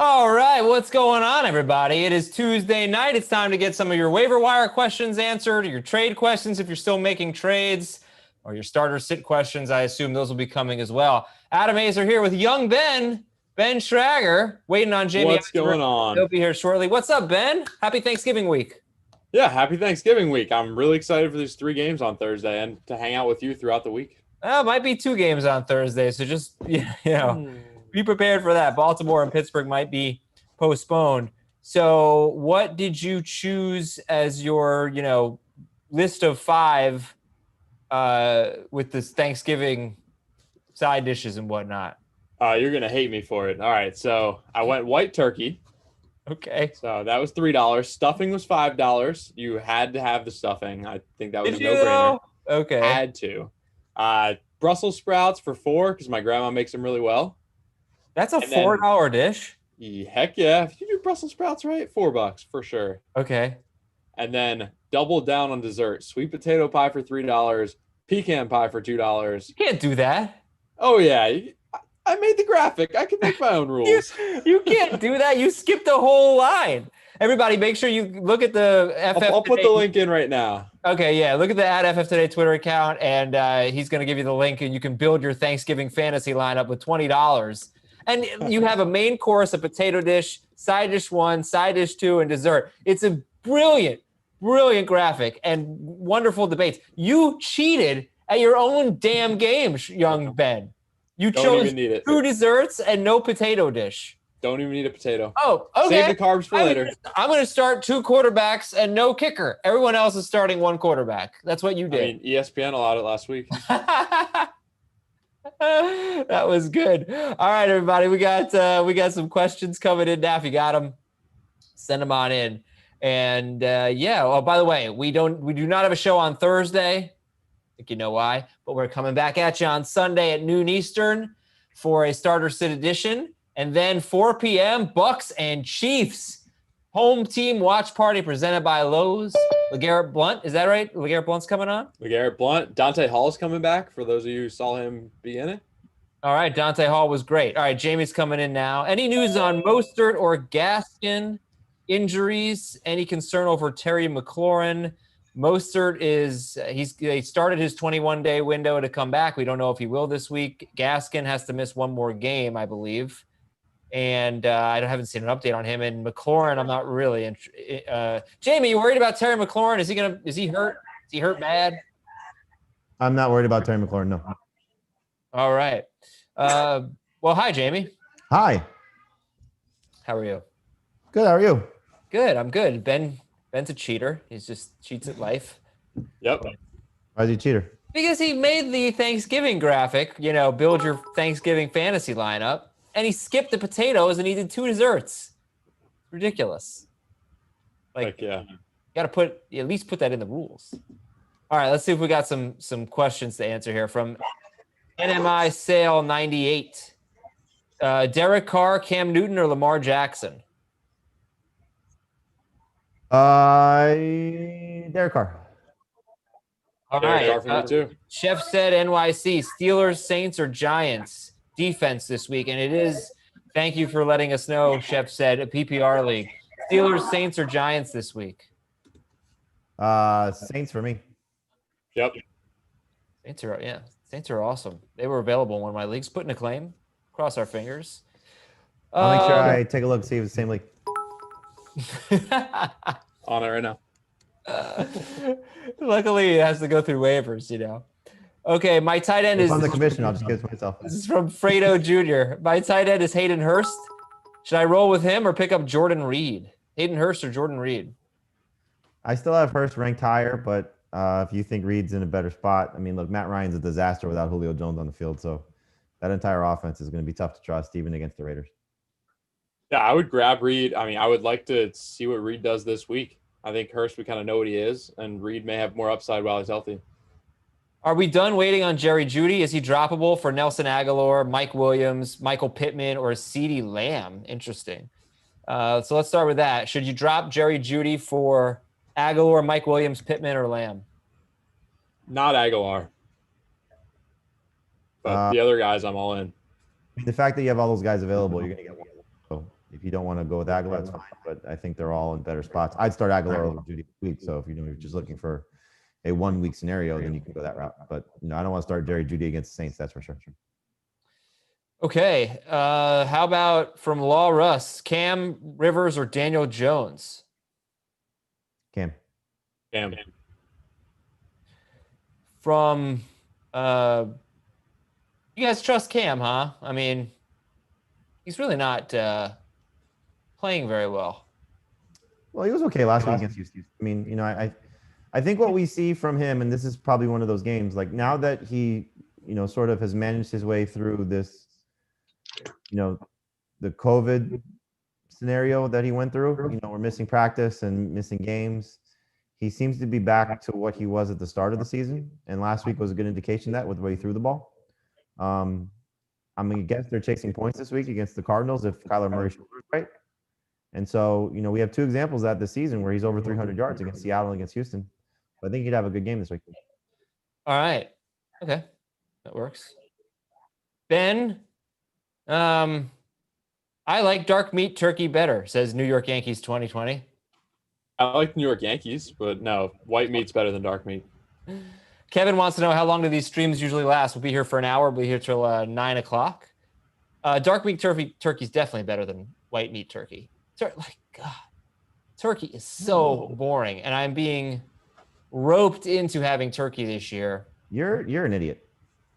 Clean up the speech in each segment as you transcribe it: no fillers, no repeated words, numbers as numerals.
All right, what's going on, everybody? It is Tuesday night. It's time to get some of your waiver wire questions answered, your trade questions if you're still making trades, or your starter sit questions. I assume those will be coming as well. Adam Azer here with young Ben Schrager, waiting on Jamie. What's going on? He'll be here shortly. What's up, Ben? Happy Thanksgiving week. Yeah, happy Thanksgiving week. I'm really excited for these 3 games on Thursday and to hang out with you throughout the week. Might be 2 games on Thursday, so just Hmm. be prepared for that. Baltimore and Pittsburgh might be postponed. So, what did you choose as your, list of five with this Thanksgiving side dishes and whatnot? You're gonna hate me for it. All right, so I went white turkey. Okay. So that was $3. Stuffing was $5. You had to have the stuffing. I think that was Did a you no-brainer. though? Okay. Had to. Brussels sprouts for $4 because my grandma makes them really well. That's a And then- $4 dish. Heck yeah! If you do Brussels sprouts right, $4 for sure. Okay. And then double down on dessert. Sweet potato pie for $3. Pecan pie for $2. You can't do that. Oh yeah, I made the graphic. I can make my own rules. You can't do that. You skipped the whole line. Everybody, make sure you look at the FF. I'll put the link in right now. Okay, yeah. Look at the @FF Today Twitter account, and he's going to give you the link, and you can build your Thanksgiving fantasy lineup with $20. And you have a main course, a potato dish, side dish 1, side dish 2, and dessert. It's a brilliant graphic and wonderful debates. You cheated at your own damn game, young Ben. You Don't chose even need it. 2 desserts and no potato dish. Don't even need a potato. Oh, okay. Save the carbs for later. I'm going to start 2 quarterbacks and no kicker. Everyone else is starting 1 quarterback. That's what you I did. mean, ESPN allowed it last week. That was good. All right, everybody. We got some questions coming in now. If you got them, send them on in. And yeah. Oh, by the way, we do not have a show on Thursday. I think you know why. But we're coming back at you on Sunday at noon Eastern for a starter sit edition. And then 4 p.m. Bucks and Chiefs home team watch party presented by Lowe's. LeGarrette Blount, is that right? LeGarrette Blount's coming on? LeGarrette Blount. Dante Hall's coming back, for those of you who saw him be in it. All right, Dante Hall was great. All right, Jamie's coming in now. Any news on Mostert or Gaskin injuries? Any concern over Terry McLaurin? Mostert he started his 21-day window to come back. We don't know if he will this week. Gaskin has to miss 1 more game, I believe. And I haven't seen an update on him. And McLaurin, I'm not really. Jamie, you worried about Terry McLaurin? Is he hurt? Is he hurt bad? I'm not worried about Terry McLaurin. No. All right. Well, hi, Jamie. Hi. How are you? Good. How are you? Good. I'm good. Ben's a cheater. He just cheats at life. Yep. Why is he a cheater? Because he made the Thanksgiving graphic, build your Thanksgiving fantasy lineup, and he skipped the potatoes and he did 2 desserts. Ridiculous. Like yeah. You got to at least put that in the rules. All right, let's see if we got some questions to answer here from NMI Sale 98. Derek Carr, Cam Newton, or Lamar Jackson? Derek Carr. All Derek right. Carr for me too. Chef said NYC, Steelers, Saints, or Giants defense this week. And it is, thank you for letting us know, Chef said, a PPR league. Steelers, Saints, or Giants this week? Saints for me. Yep. Saints are awesome. They were available in one of my leagues. Put in a claim. Cross our fingers. I'll make sure I take a look, see if it's the same league. On it right now. Luckily, it has to go through waivers, Okay, my tight end is... On the commission, I'll just give it to myself. This is from Fredo Jr. My tight end is Hayden Hurst. Should I roll with him or pick up Jordan Reed? Hayden Hurst or Jordan Reed? I still have Hurst ranked higher, but if you think Reed's in a better spot, I mean, look, Matt Ryan's a disaster without Julio Jones on the field, so that entire offense is going to be tough to trust, even against the Raiders. Yeah, I would grab Reed. I mean, I would like to see what Reed does this week. I think Hurst, we kind of know what he is, and Reed may have more upside while he's healthy. Are we done waiting on Jerry Jeudy? Is he droppable for Nelson Aguilar, Mike Williams, Michael Pittman, or CeeDee Lamb? Interesting. So let's start with that. Should you drop Jerry Jeudy for Aguilar, Mike Williams, Pittman, or Lamb? Not Aguilar. But the other guys, I'm all in. I mean, the fact that you have all those guys available, you're going to get one. So If you don't want to go with Aguilar, that's fine. But I think they're all in better spots. I'd start Aguilar over Judy this week. So if you're just looking for a 1 week scenario, then you can go that route. But I don't want to start Jerry Judy against the Saints. That's for sure. Okay. How about from Law Russ, Cam Rivers or Daniel Jones? Cam. From you guys trust Cam, huh? I mean, he's really not playing very well. Well, he was okay last week against Houston. I mean, I think what we see from him, and this is probably one of those games, like now that he, sort of has managed his way through this, the COVID scenario that he went through, we're missing practice and missing games. He seems to be back to what he was at the start of the season. And last week was a good indication of that with the way he threw the ball. I'm going to guess they're chasing points this week against the Cardinals if Kyler Murray shows right. And so, we have two examples of that this season where he's over 300 yards against Seattle and against Houston. But I think he'd have a good game this week. All right. Okay. That works. Ben, I like dark meat turkey better, says New York Yankees 2020. I like New York Yankees, but no, white meat's better than dark meat. Kevin wants to know how long do these streams usually last? We'll be here for an hour. We'll be here till 9 o'clock. Dark meat turkey is definitely better than white meat turkey. God, turkey is so boring, and I'm being roped into having turkey this year. You're an idiot.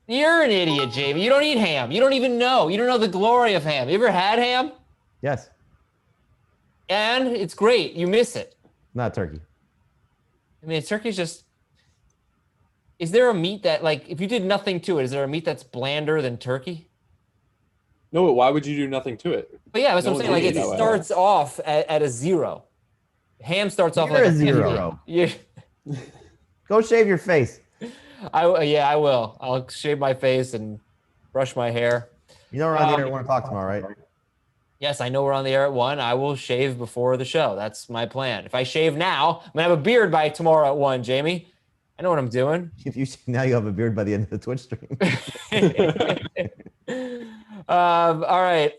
You're an idiot, Jamie. You don't eat ham. You don't even know. You don't know the glory of ham. You ever had ham? Yes. And it's great. You miss it. Not turkey. I mean, turkey's just... Is there a meat that, if you did nothing to it, is there a meat that's blander than turkey? No, but why would you do nothing to it? But yeah, that's what I'm saying. It starts off at a 0. Ham starts off like a 0. Yeah. Go shave your face. I will. I'll shave my face and brush my hair. We're on the air at 1 o'clock tomorrow, right? Yes, I know we're on the air at 1. I will shave before the show. That's my plan. If I shave now, I'm going to have a beard by tomorrow at 1, Jamie. I know what I'm doing. If you now you have a beard by the end of the Twitch stream. All right.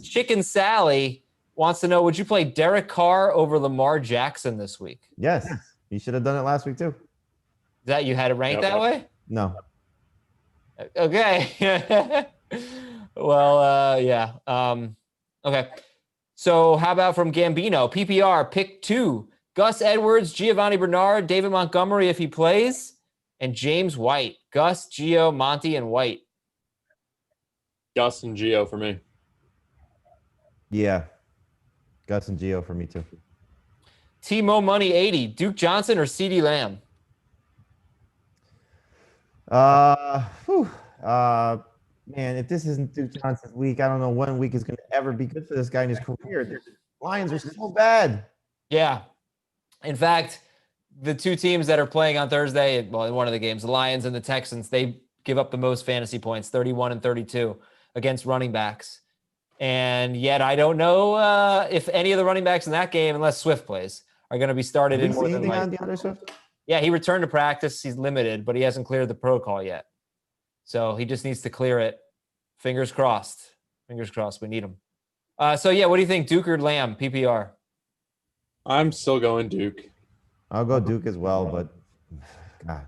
Chicken Sally wants to know, would you play Derek Carr over Lamar Jackson this week? Yes. You should have done it last week too. That you had it ranked that way? No. Okay. Well, yeah. Okay. So how about from Gambino? PPR, pick 2. Gus Edwards, Giovanni Bernard, David Montgomery if he plays, and James White. Gus, Gio, Monty, and White. Gus and Gio for me. Yeah. Gus and Gio for me too. T-Mo Money 80. Duke Johnson or CeeDee Lamb? Man, if this isn't Duke Johnson's week, I don't know when week is going to ever be good for this guy in his career. The Lions are so bad. Yeah. In fact, the two teams that are playing on Thursday, well, in one of the games, the Lions and the Texans, they give up the most fantasy points, 31 and 32 against running backs. And yet I don't know if any of the running backs in that game, unless Swift plays, are going to be started in more than on DeAndre Swift? Yeah, he returned to practice. He's limited, but he hasn't cleared the protocol yet. So he just needs to clear it. Fingers crossed. Fingers crossed. We need him. So, yeah, what do you think? Duke or Lamb, PPR? I'm still going Duke. I'll go Duke as well, but God,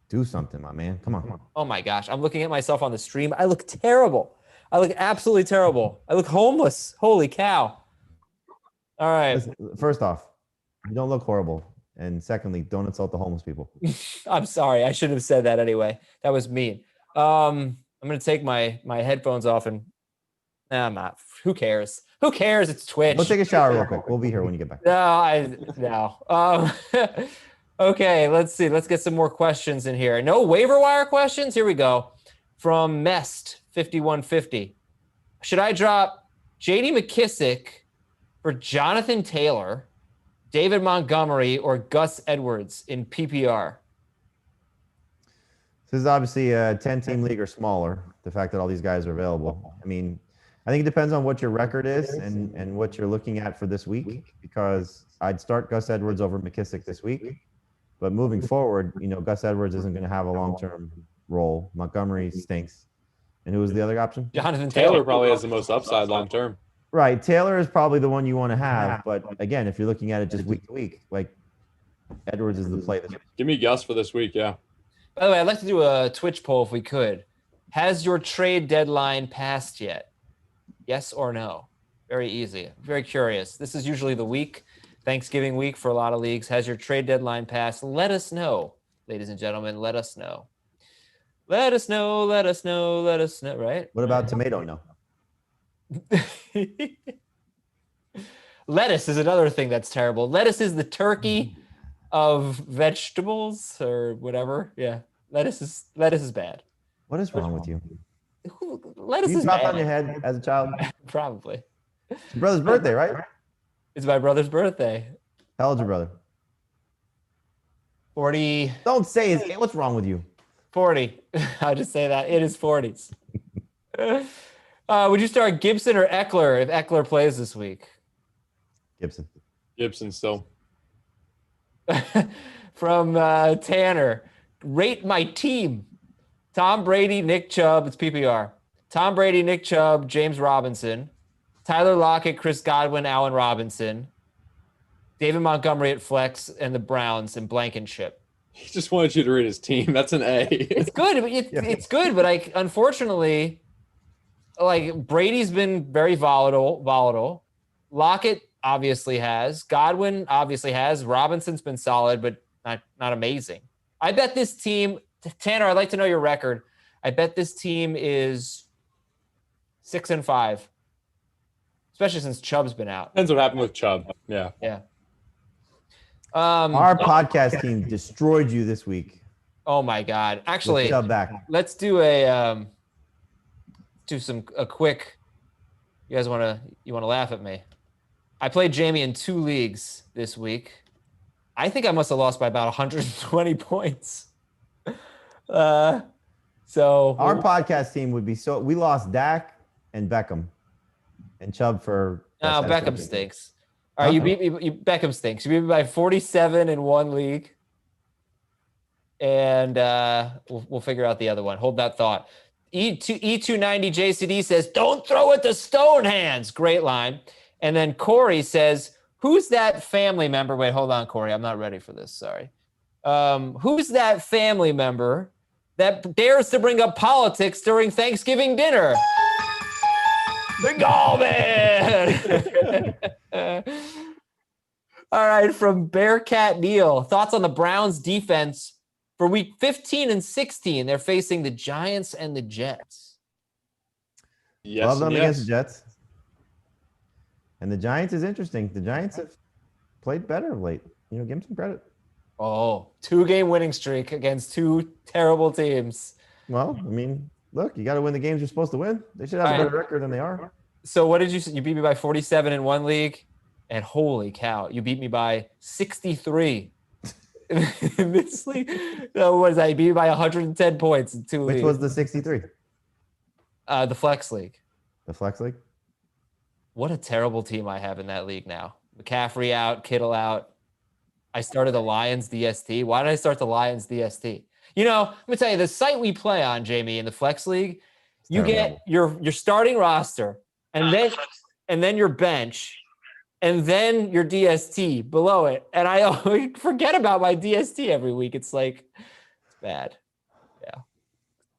do something, my man. Come on. Oh, my gosh. I'm looking at myself on the stream. I look terrible. I look absolutely terrible. I look homeless. Holy cow. All right. Listen, first off, you don't look horrible. And secondly, don't insult the homeless people. I'm sorry. I should have said that anyway. That was mean. I'm going to take my headphones off and I'm not. Who cares? Who cares? It's Twitch. Go take a shower real quick. We'll be here when you get back. No. Okay, let's see. Let's get some more questions in here. No waiver wire questions? Here we go. From Mest 5150. Should I drop J.D. McKissick for Jonathan Taylor, David Montgomery, or Gus Edwards in PPR? This is obviously a 10-team league or smaller, the fact that all these guys are available. I mean, I think it depends on what your record is and what you're looking at for this week, because I'd start Gus Edwards over McKissick this week. But moving forward, Gus Edwards isn't going to have a long-term role. Montgomery stinks. And who was the other option? Jonathan Taylor probably has the most upside long-term. Right. Taylor is probably the one you want to have. But again, if you're looking at it just week to week, like Edwards is the play this week. Give me Gus for this week. Yeah. By the way, I'd like to do a Twitch poll if we could. Has your trade deadline passed yet? Yes or no? Very easy. Very curious. This is usually the week, Thanksgiving week for a lot of leagues. Has your trade deadline passed? Let us know, ladies and gentlemen. Let us know. Let us know. Let us know. Let us know. Right? What about tomato? No. Lettuce is another thing that's terrible. Lettuce is the turkey of vegetables or whatever. Yeah. Lettuce is bad. What is wrong with you? Lettuce You is dropped bad. on your head as a child. Probably. It's your brother's birthday, right? It's my brother's birthday. How old's your brother? 40. Don't say his age. What's wrong with you? 40. I'll just say that. It is 40s. Would you start Gibson or Eckler if Eckler plays this week? Gibson. Gibson still. From Tanner. Rate my team. Tom Brady, Nick Chubb. It's PPR. Tom Brady, Nick Chubb, James Robinson. Tyler Lockett, Chris Godwin, Allen Robinson. David Montgomery at flex and the Browns and Blankenship. He just wanted you to read his team. That's an A. It's good. It's good, but unfortunately, like Brady's been very volatile. Lockett obviously has. Godwin obviously has. Robinson's been solid, but not amazing. I bet this team, Tanner, I'd like to know your record. I bet this team is 6-5, especially since Chubb's been out. Depends what happened with Chubb. Yeah. Yeah. Our podcast team destroyed you this week. Oh my God! Actually, Chubb back. let's do a quick. You guys want to laugh at me? I played Jamie in 2 leagues this week. I think I must have lost by about 120 points. So Our podcast team would be we lost Dak and Beckham and Chubb for. No, Beckham stinks. All right, you beat me. Beckham stinks. You beat me by 47 in 1 league, and we'll figure out the other one. Hold that thought. E290 JCD says, "Don't throw it to stone hands." Great line. And then Corey says, "Who's that family member?" Wait, hold on, Corey. I'm not ready for this. Sorry. Who's that family member that dares to bring up politics during Thanksgiving dinner? The Gallman. All right, from Bearcat Neil. Thoughts on the Browns defense for week 15 and 16? They're facing the Giants and the Jets. Yes. Love them yes. against the Jets. And the Giants is interesting. The Giants have played better of late. You know, give them some credit. Oh, 2-game winning streak against 2 terrible teams. Well, I mean, look, you got to win the games you're supposed to win. They should have All a right. better record than they are. So what did you say? You beat me by 47 in 1 league, and holy cow, you beat me by 63 in this league. No, what is that? You beat me by 110 points in 2 leagues. Which was the 63? The Flex League. The Flex League? What a terrible team I have in that league now. McCaffrey out, Kittle out. I started the Lions DST. Why did I start the Lions DST? You know, let me tell you, the site we play on, Jamie, in the Flex League, you get your starting roster, and then your bench, and then your DST below it. And I always forget about my DST every week. It's like, it's bad. Yeah.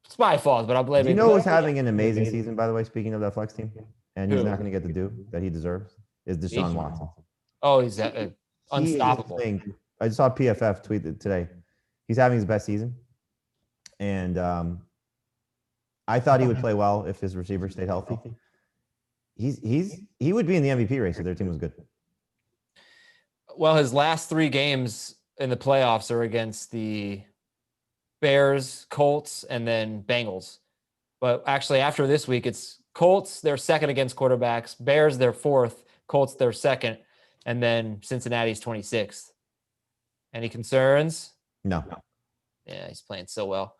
It's my fault, but I'm blaming. You know who's having an amazing season, by the way, speaking of that Flex team? And he's Who? not going to get the due that he deserves, is Deshaun Watson. Oh, he's unstoppable. I just saw PFF tweet it today. He's having his best season. And I thought he would play well if his receivers stayed healthy. He would be in the MVP race if their team was good. Well, his last 3 games in the playoffs are against the Bears, Colts, and then Bengals. But actually, after this week, it's Colts, they're second against quarterbacks. Bears, they're 4th. Colts, they're 2nd. And then Cincinnati's 26th. Any concerns? No. Yeah, he's playing so well.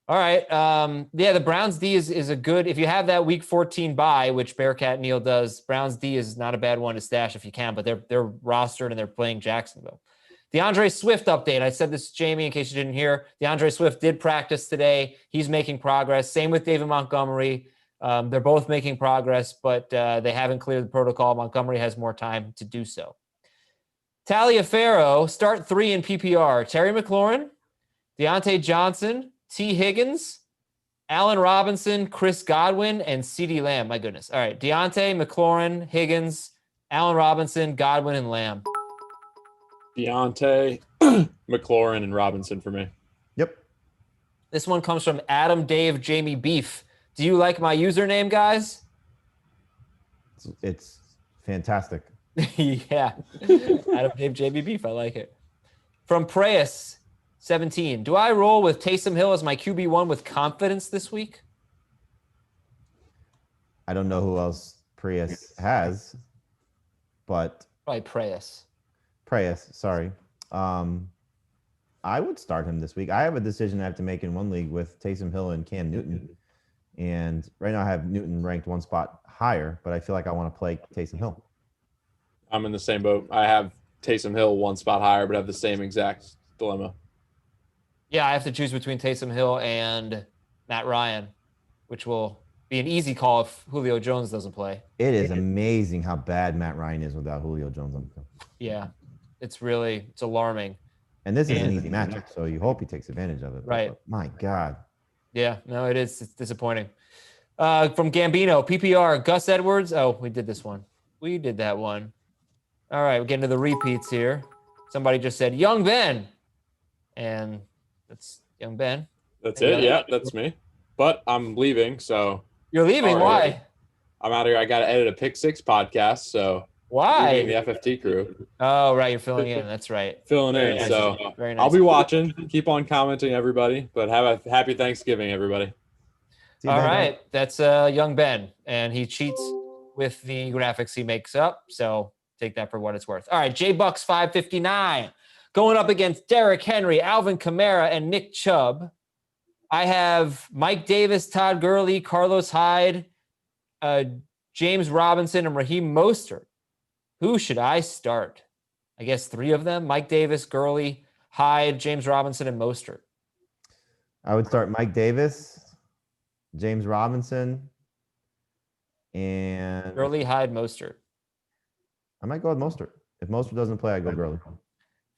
All right. Yeah, the Browns D is a good, if you have that week 14 bye, which Bearcat Neil does, Browns D is not a bad one to stash if you can, but they're rostered and they're playing Jacksonville. DeAndre Swift update. I said this, Jamie, in case you didn't hear. DeAndre Swift did practice today. He's making progress. Same with David Montgomery. They're both making progress, but they haven't cleared the protocol. Montgomery has more time to do so. Taliaferro, start 3 in PPR. Terry McLaurin, Deontay Johnson, T. Higgins, Allen Robinson, Chris Godwin, and CeeDee Lamb. My goodness. All right. Deontay, McLaurin, Higgins, Allen Robinson, Godwin, and Lamb. Deontay, McLaurin, and Robinson for me. Yep. This one comes from Adam Dave Jamie Beef. Do you like my username, guys? It's fantastic. Yeah. Adam Dave Jamie Beef. I like it. From Preyas 17. Do I roll with Taysom Hill as my QB1 with confidence this week? I don't know who else Prius has, but Probably Preyas. Sorry. I would start him this week. I have a decision I have to make in one league with Taysom Hill and Cam Newton. And right now I have Newton ranked one spot higher, but I feel like I want to play Taysom Hill. I'm in the same boat. I have Taysom Hill one spot higher, but have the same exact dilemma. Yeah, I have to choose between Taysom Hill and Matt Ryan, which will be an easy call if Julio Jones doesn't play. It is amazing how bad Matt Ryan is without Julio Jones on the field. Yeah, it's alarming. And this is an easy matchup, so you hope he takes advantage of it. Right. But my God. Yeah, no, it is. It's disappointing. From Gambino, PPR, Gus Edwards. Oh, we did this one. We did that one. All right, we're getting to the repeats here. Somebody just said, Young Ben. And that's Young Ben. That's it. Yeah, that's me. But I'm leaving, so. You're leaving? Why? I'm out of here. I got to edit a Pick 6 podcast, so. Why? The FFT crew. Oh, right. You're filling in. That's right. Filling in. Nice. So Very nice. I'll be watching. Keep on commenting, everybody. But have a happy Thanksgiving, everybody. All right. That's Young Ben. And he cheats with the graphics he makes up. So take that for what it's worth. All right. J Bucks 559 going up against Derrick Henry, Alvin Kamara, and Nick Chubb. I have Mike Davis, Todd Gurley, Carlos Hyde, James Robinson, and Raheem Mostert. Who should I start? I guess 3 of them. Mike Davis, Gurley, Hyde, James Robinson, and Mostert. I would start Mike Davis, James Robinson, and Gurley, Hyde, Mostert. I might go with Mostert. If Mostert doesn't play, I go Gurley.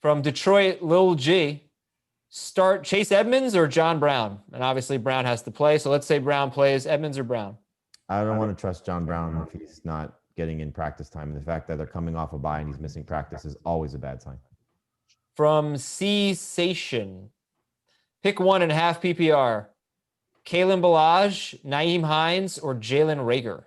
From Detroit, Lil G, start Chase Edmonds or John Brown? And obviously Brown has to play. So let's say Brown plays. Edmonds or Brown? I don't want to trust John Brown if he's not getting in practice time. And the fact that they're coming off a bye and he's missing practice is always a bad sign. From Cessation, pick 1.5 PPR. Kalen Ballage, Naeem Hines, or Jalen Reagor?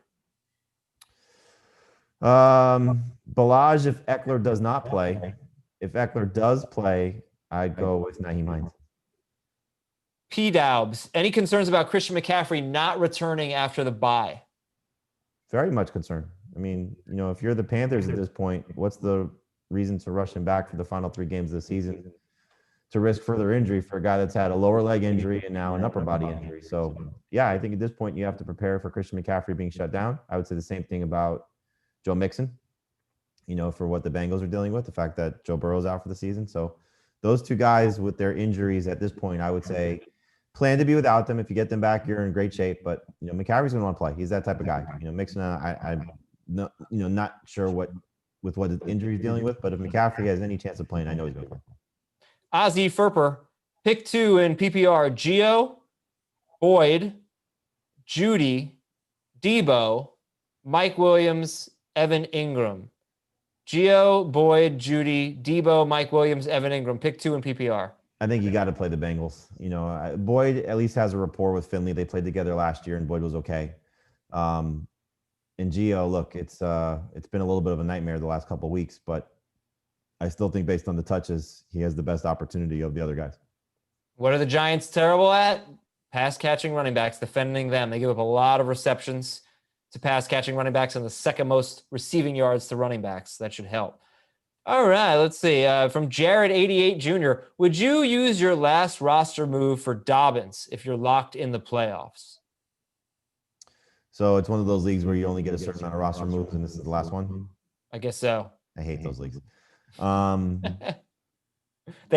Ballage if Eckler does not play. If Eckler does play, I'd go with Naeem Hines. P-Daubs, any concerns about Christian McCaffrey not returning after the bye? Very much concerned. I mean, if you're the Panthers at this point, what's the reason to rush him back for the final 3 games of the season to risk further injury for a guy that's had a lower leg injury and now an upper body injury? So, yeah, I think at this point you have to prepare for Christian McCaffrey being shut down. I would say the same thing about Joe Mixon, for what the Bengals are dealing with, the fact that Joe Burrow's out for the season. So those 2 guys with their injuries at this point, I would say plan to be without them. If you get them back, you're in great shape. But, McCaffrey's going to want to play. He's that type of guy. Mixon, I'm not sure what his injury he's dealing with, but if McCaffrey has any chance of playing, I know he's going to play. Ozzie Furper, pick 2 in PPR. Gio, Boyd, Judy, Debo, Mike Williams, Evan Ingram. Gio, Boyd, Judy, Debo, Mike Williams, Evan Ingram. Pick 2 in PPR. I think you got to play the Bengals. Boyd at least has a rapport with Finley. They played together last year, and Boyd was okay. And Gio, look, it's been a little bit of a nightmare the last couple of weeks, but I still think based on the touches, he has the best opportunity of the other guys. What are the Giants terrible at? Pass catching running backs, defending them. They give up a lot of receptions to pass catching running backs and the second most receiving yards to running backs. That should help. All right, let's see. From Jared88 Jr., would you use your last roster move for Dobbins if you're locked in the playoffs? So it's one of those leagues where you only get a certain amount of roster moves, and this is the last one? I guess so. I hate those leagues. They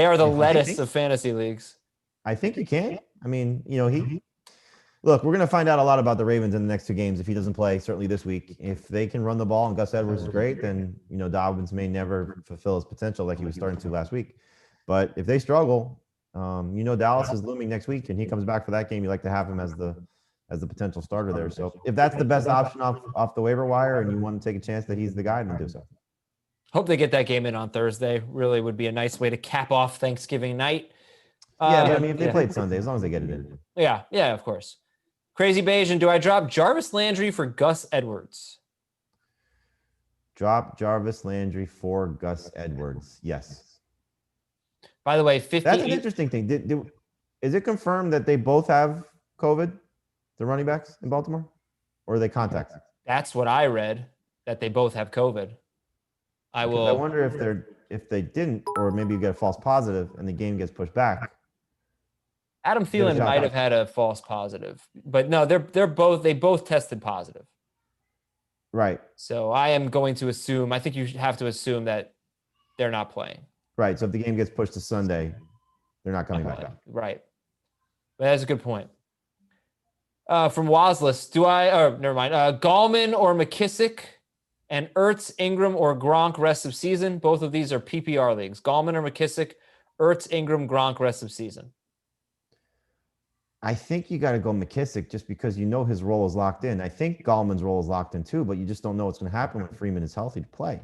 are the lettuce of fantasy leagues. I think you can. I mean, Look, we're going to find out a lot about the Ravens in the next 2 games if he doesn't play, certainly this week. If they can run the ball and Gus Edwards is great, then, Dobbins may never fulfill his potential like he was starting to last week. But if they struggle, Dallas is looming next week, and he comes back for that game. You like to have him as the potential starter there. So if that's the best option off the waiver wire and you want to take a chance that he's the guy, then do so. Hope they get that game in on Thursday. Really would be a nice way to cap off Thanksgiving night. Yeah, but if they played Sunday, as long as they get it in. Yeah, of course. Crazy Bayesian, do I drop Jarvis Landry for Gus Edwards? Drop Jarvis Landry for Gus Edwards. Yes. By the way, That's an interesting thing. Is it confirmed that they both have COVID, the running backs in Baltimore? Or are they contacted? That's what I read, that they both have COVID. I wonder if they didn't, or maybe you get a false positive and the game gets pushed back. Adam Thielen might have had a false positive, but no, they both tested positive. Right. So I am going to assume, I think you have to assume that they're not playing. Right. So if the game gets pushed to Sunday, they're not coming back. Right. But that's a good point. From Wazless, never mind. Gallman or McKissick and Ertz, Ingram, or Gronk rest of season. Both of these are PPR leagues. Gallman or McKissick, Ertz, Ingram, Gronk rest of season. I think you got to go McKissick just because his role is locked in. I think Gallman's role is locked in too, but you just don't know what's going to happen when Freeman is healthy to play.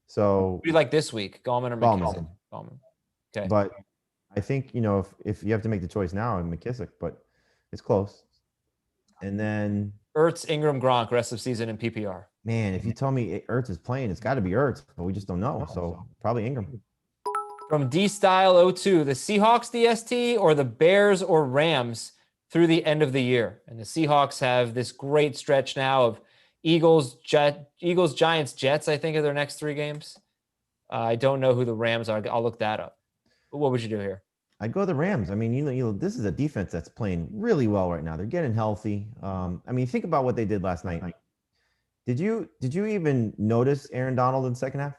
So what do you like this week, Gallman or McKissick? Gallman. Okay. But I think, if you have to make the choice now, McKissick, but it's close. And then Ertz, Ingram, Gronk rest of season in PPR. Man, if you tell me Ertz is playing, it's got to be Ertz, but we just don't know. So probably Ingram. From D-Style02, the Seahawks DST or the Bears or Rams through the end of the year? And the Seahawks have this great stretch now of Eagles, Giants, Jets, I think, are their next 3 games. I don't know who the Rams are. I'll look that up. But what would you do here? I'd go the Rams. I mean, this is a defense that's playing really well right now. They're getting healthy. Think about what they did last night. Did you even notice Aaron Donald in the second half?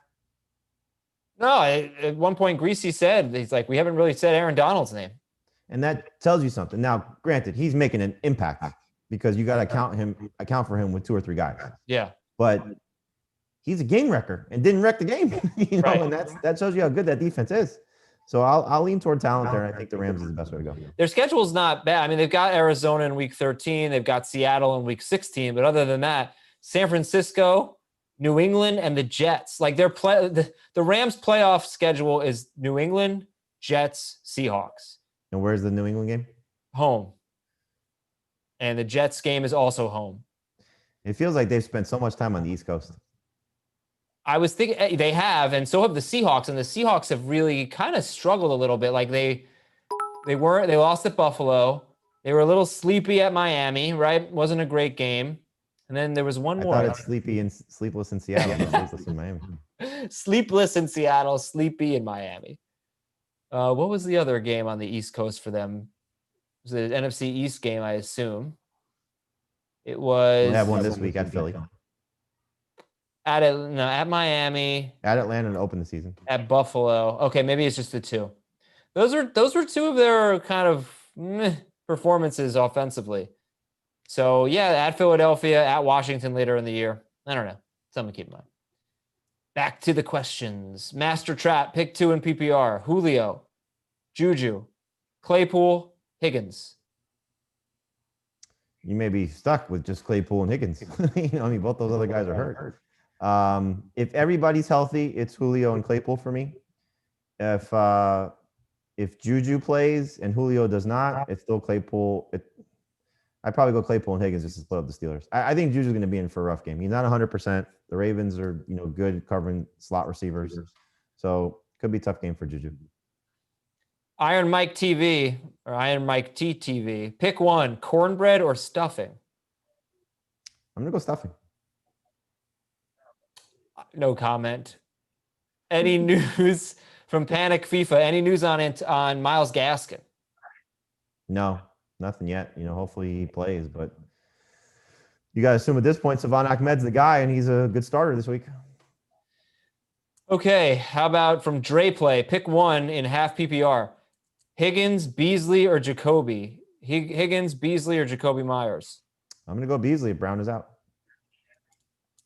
No, at one point, Greasy said, he's like, we haven't really said Aaron Donald's name. And that tells you something. Now, granted, he's making an impact because you got to account for him with 2 or 3 guys. Yeah. But he's a game wrecker and didn't wreck the game. Right. And that shows you how good that defense is. So I'll lean toward talent there, and I think the Rams is the best way to go. Their schedule's not bad. I mean, they've got Arizona in week 13. They've got Seattle in week 16. But other than that, San Francisco, New England, and the Jets. Like the Rams' playoff schedule is New England, Jets, Seahawks. And where's the New England game? Home. And the Jets game is also home. It feels like they've spent so much time on the East Coast. I was thinking they have, and so have the Seahawks. And the Seahawks have really kind of struggled a little bit. Like they lost at Buffalo. They were a little sleepy at Miami, right? Wasn't a great game. And then there was one more. I thought it's sleepless in Seattle, sleepless in Miami. Sleepless in Seattle, sleepy in Miami. What was the other game on the East Coast for them? It was the NFC East game, I assume. It was. They have one this week at Philly. At Miami. At Atlanta to open the season. At Buffalo. Okay, maybe it's just the 2. Those were 2 of their kind of performances offensively. So, yeah, at Philadelphia, at Washington later in the year. I don't know. Something to keep in mind. Back to the questions. Master Trap, pick 2 in PPR. Julio, Juju, Claypool, Higgins. You may be stuck with just Claypool and Higgins. Both those other guys are hurt. If everybody's healthy, it's Julio and Claypool for me. If Juju plays and Julio does not, it's still Claypool. I'd probably go Claypool and Higgins just to split up the Steelers. I think Juju's going to be in for a rough game. He's not 100%. The Ravens are, good covering slot receivers. So could be a tough game for Juju. Iron Mike TV or Iron Mike TTV. Pick 1, cornbread or stuffing? I'm going to go stuffing. No comment. Any news from Panic FIFA? Any news on Myles Gaskin? No. Nothing yet. Hopefully he plays, but you got to assume at this point Savon Ahmed's the guy, and he's a good starter this week. Okay, how about from Dre Play? Pick 1 in half PPR. Higgins, Beasley, or Jacoby? Higgins, Beasley, or Jacoby Myers? I'm gonna go Beasley if Brown is out.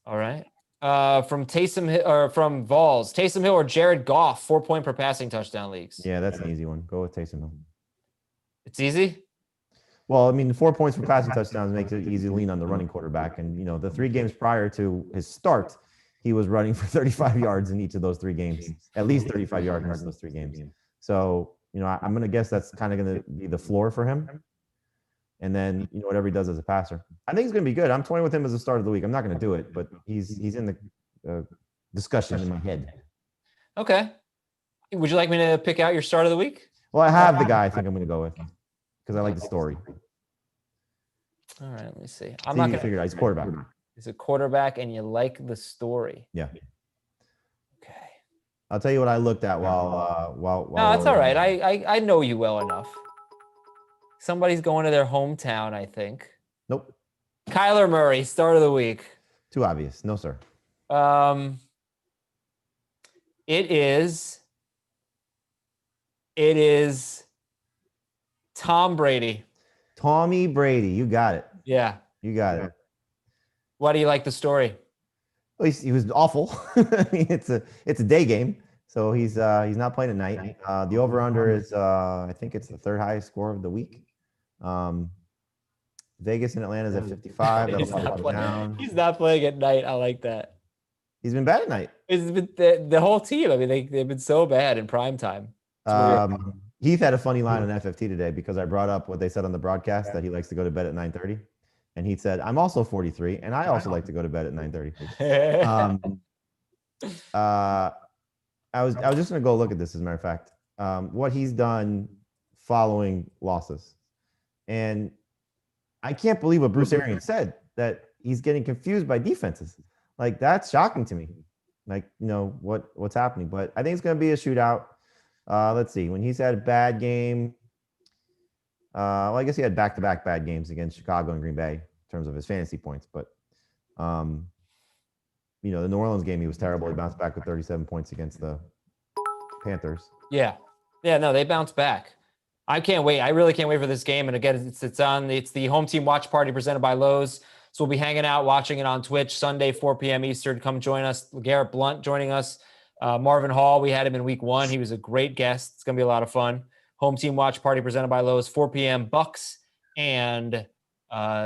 All right. From from Vols, Taysom Hill or Jared Goff, 4-point per passing touchdown leagues. Yeah, that's an easy one. Go with Taysom Hill. It's easy. Well, I mean, 4 points for passing touchdowns makes it easy to lean on the running quarterback. And, you know, the 3 games prior to his start, he was running for 35 yards in each of those 3 games, at least 35 yards in those 3 games. So, you know, I'm going to guess that's kind of going to be the floor for him. And then, you know, whatever he does as a passer. I think he's going to be good. I'm toying with him as a start of the week. I'm not going to do it, but he's in the discussion in my head. Okay. Would you like me to pick out your start of the week? Well, I have the guy I think I'm going to go with because I like the story. All right, let me see. I'm not going to figure it out. He's quarterback. He's a quarterback, and you like the story. Yeah. Okay. I'll tell you what I looked at while. No, it's all right. I know you well enough. Somebody's going to their hometown, I think. Nope. Kyler Murray, start of the week. Too obvious. No, sir. It is Tom Brady. Tommy Brady. You got it. Yeah. You got it. Why do you like the story? Well, he was awful. I mean, it's a day game, so he's not playing at night. The over/under is I think it's the 3rd highest score of the week. Vegas and Atlanta is at 55. He's not playing at night. I like that. He's been bad at night. It's been the whole team. I mean, they've been so bad in prime time. Heath had a funny line on FFT today because I brought up what they said on the broadcast that he likes to go to bed at 9:30, and he said, "I'm also 43, and I also like to go to bed at 9:30." I was just gonna go look at this as a matter of fact. What he's done following losses, and I can't believe what Bruce Arians said that he's getting confused by defenses. Like that's shocking to me. Like you know what's happening, but I think it's gonna be a shootout. Let's see. When he's had a bad game, well, I guess he had back-to-back bad games against Chicago and Green Bay in terms of his fantasy points. But, you know, the New Orleans game, he was terrible. He bounced back with 37 points against the Panthers. Yeah. No, they bounced back. I can't wait. I really can't wait for this game. And again, it's the home team watch party presented by Lowe's. So we'll be hanging out, watching it on Twitch Sunday, 4 p.m. Eastern. Come join us. Garrett Blunt joining us. Marvin Hall, we had him in week 1. He was a great guest. It's going to be a lot of fun. Home team watch party presented by Lowe's, 4 p.m. Bucks and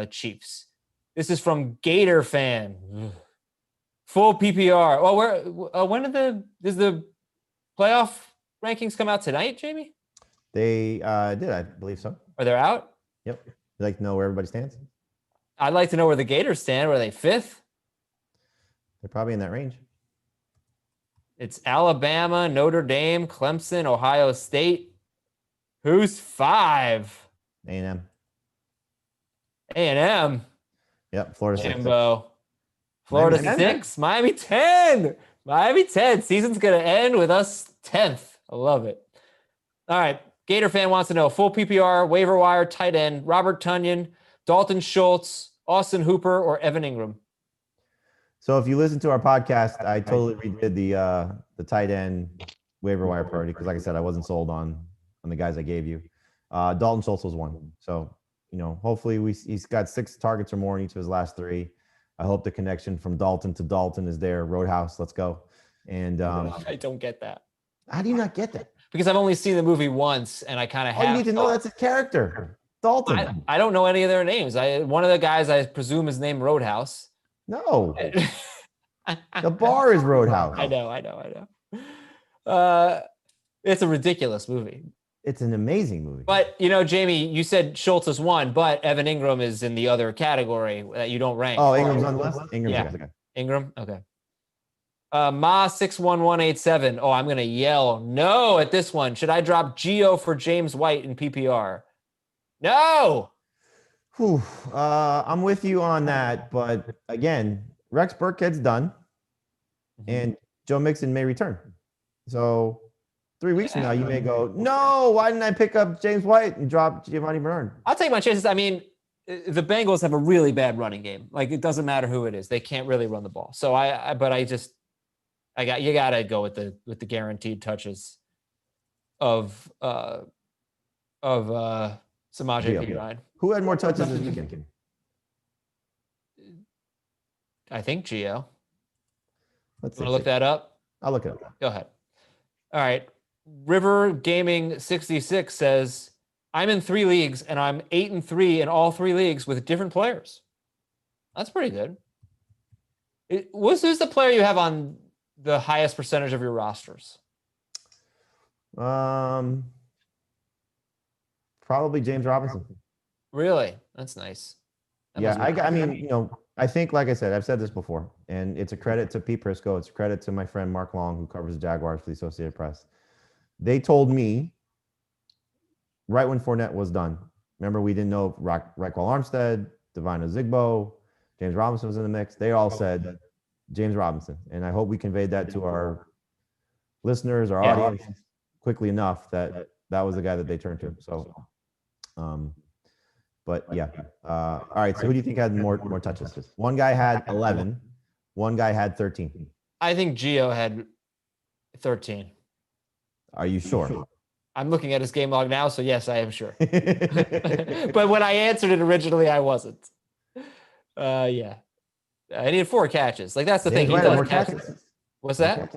Chiefs. This is from Gator Fan. Full PPR. Oh, does the playoff rankings come out tonight, Jamie? They did, I believe so. Are they out? Yep. You'd like to know where everybody stands? I'd like to know where the Gators stand. Were they 5th? They're probably in that range. It's Alabama, Notre Dame, Clemson, Ohio State. Who's 5? A&M. A&M. Yep, Florida 6. Jimbo. Florida 6. Miami 10. Miami 10. Season's going to end with us 10th. I love it. All right. Gator Fan wants to know, full PPR, waiver wire, tight end, Robert Tonyan, Dalton Schultz, Austin Hooper, or Evan Ingram? So if you listen to our podcast, I totally redid the tight end waiver wire priority because, like I said, I wasn't sold on the guys I gave you. Dalton Schultz was one. So, you know, hopefully he's got 6 targets or more in each of his last 3. I hope the connection from Dalton to Dalton is there. Roadhouse, let's go. And I don't get that. How do you not get that? Because I've only seen the movie once, and I kind of have. You need to know that's a character. Dalton. I don't know any of their names. One of the guys I presume is named Roadhouse. No. The bar is Roadhouse. I know. It's a ridiculous movie. It's an amazing movie. But, you know, Jamie, you said Schultz is 1, but Evan Ingram is in the other category that you don't rank. Oh, Ingram's on the list? Yeah. Ingram? Okay. Ma61187. Oh, I'm going to yell no at this one. Should I drop Gio for James White in PPR? No. Whew. I'm with you on that. But again, Rex Burkhead's done, and Joe Mixon may return. So 3 weeks from now, you may go, no, why didn't I pick up James White and drop Giovanni Bernard? I'll take my chances. I mean, the Bengals have a really bad running game. Like, it doesn't matter who it is. They can't really run the ball. So you got to go with the guaranteed touches of Samaje Perine. Who had more touches this weekend? I think Gio. Let's Want to look that up? I'll look it up. Go ahead. All right. River Gaming 66 says, I'm in 3 leagues and I'm 8-3 in all 3 leagues with different players. That's pretty good. Who's the player you have on the highest percentage of your rosters? Probably James Robinson. Really? That's nice. I mean, I think, like I said, I've said this before, and it's a credit to Pete Prisco. It's a credit to my friend Mark Long, who covers the Jaguars for the Associated Press. They told me right when Fournette was done. Remember, we didn't know if Raquel Armstead, Divine Ozigbo, James Robinson was in the mix. They all said James Robinson, and I hope we conveyed that to our listeners, our audience, quickly enough that was the guy that they turned to. So, but yeah. All right. So who do you think had more touches? One guy had 11. One guy had 13. I think Gio had 13. Are you sure? I'm looking at his game log now, so yes, I am sure. But when I answered it originally, I wasn't. Yeah. I needed 4 catches. Like, that's the thing. He does more catches. What's that?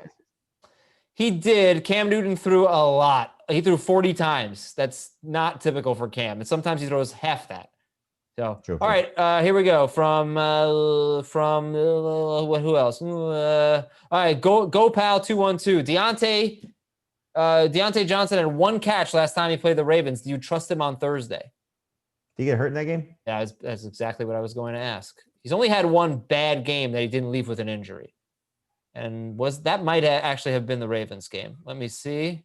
He did. Cam Newton threw a lot. He threw 40 times. That's not typical for Cam. And sometimes he throws half that. So, true. All right, here we go. From who else? All right, go pal 212. Deontay Johnson had 1 catch last time he played the Ravens. Do you trust him on Thursday? Did he get hurt in that game? Yeah, that's exactly what I was going to ask. He's only had 1 bad game that he didn't leave with an injury. And that might actually have been the Ravens game. Let me see.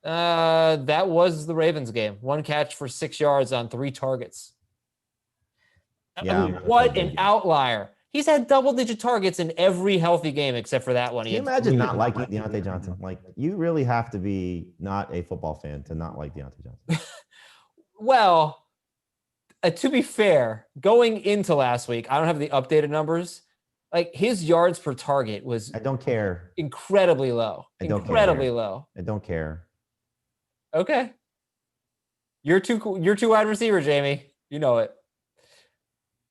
That was the Ravens game. 1 catch for 6 yards on 3 targets. Yeah. What an outlier. He's had double-digit targets in every healthy game except for that one. Can you imagine not liking Deontay Johnson? Like, you really have to be not a football fan to not like Deontay Johnson. Well, to be fair, going into last week, I don't have the updated numbers. Like, his yards per target was I don't care. Incredibly low. Incredibly low. I don't care. Okay. You're too wide receiver, Jamie. You know it.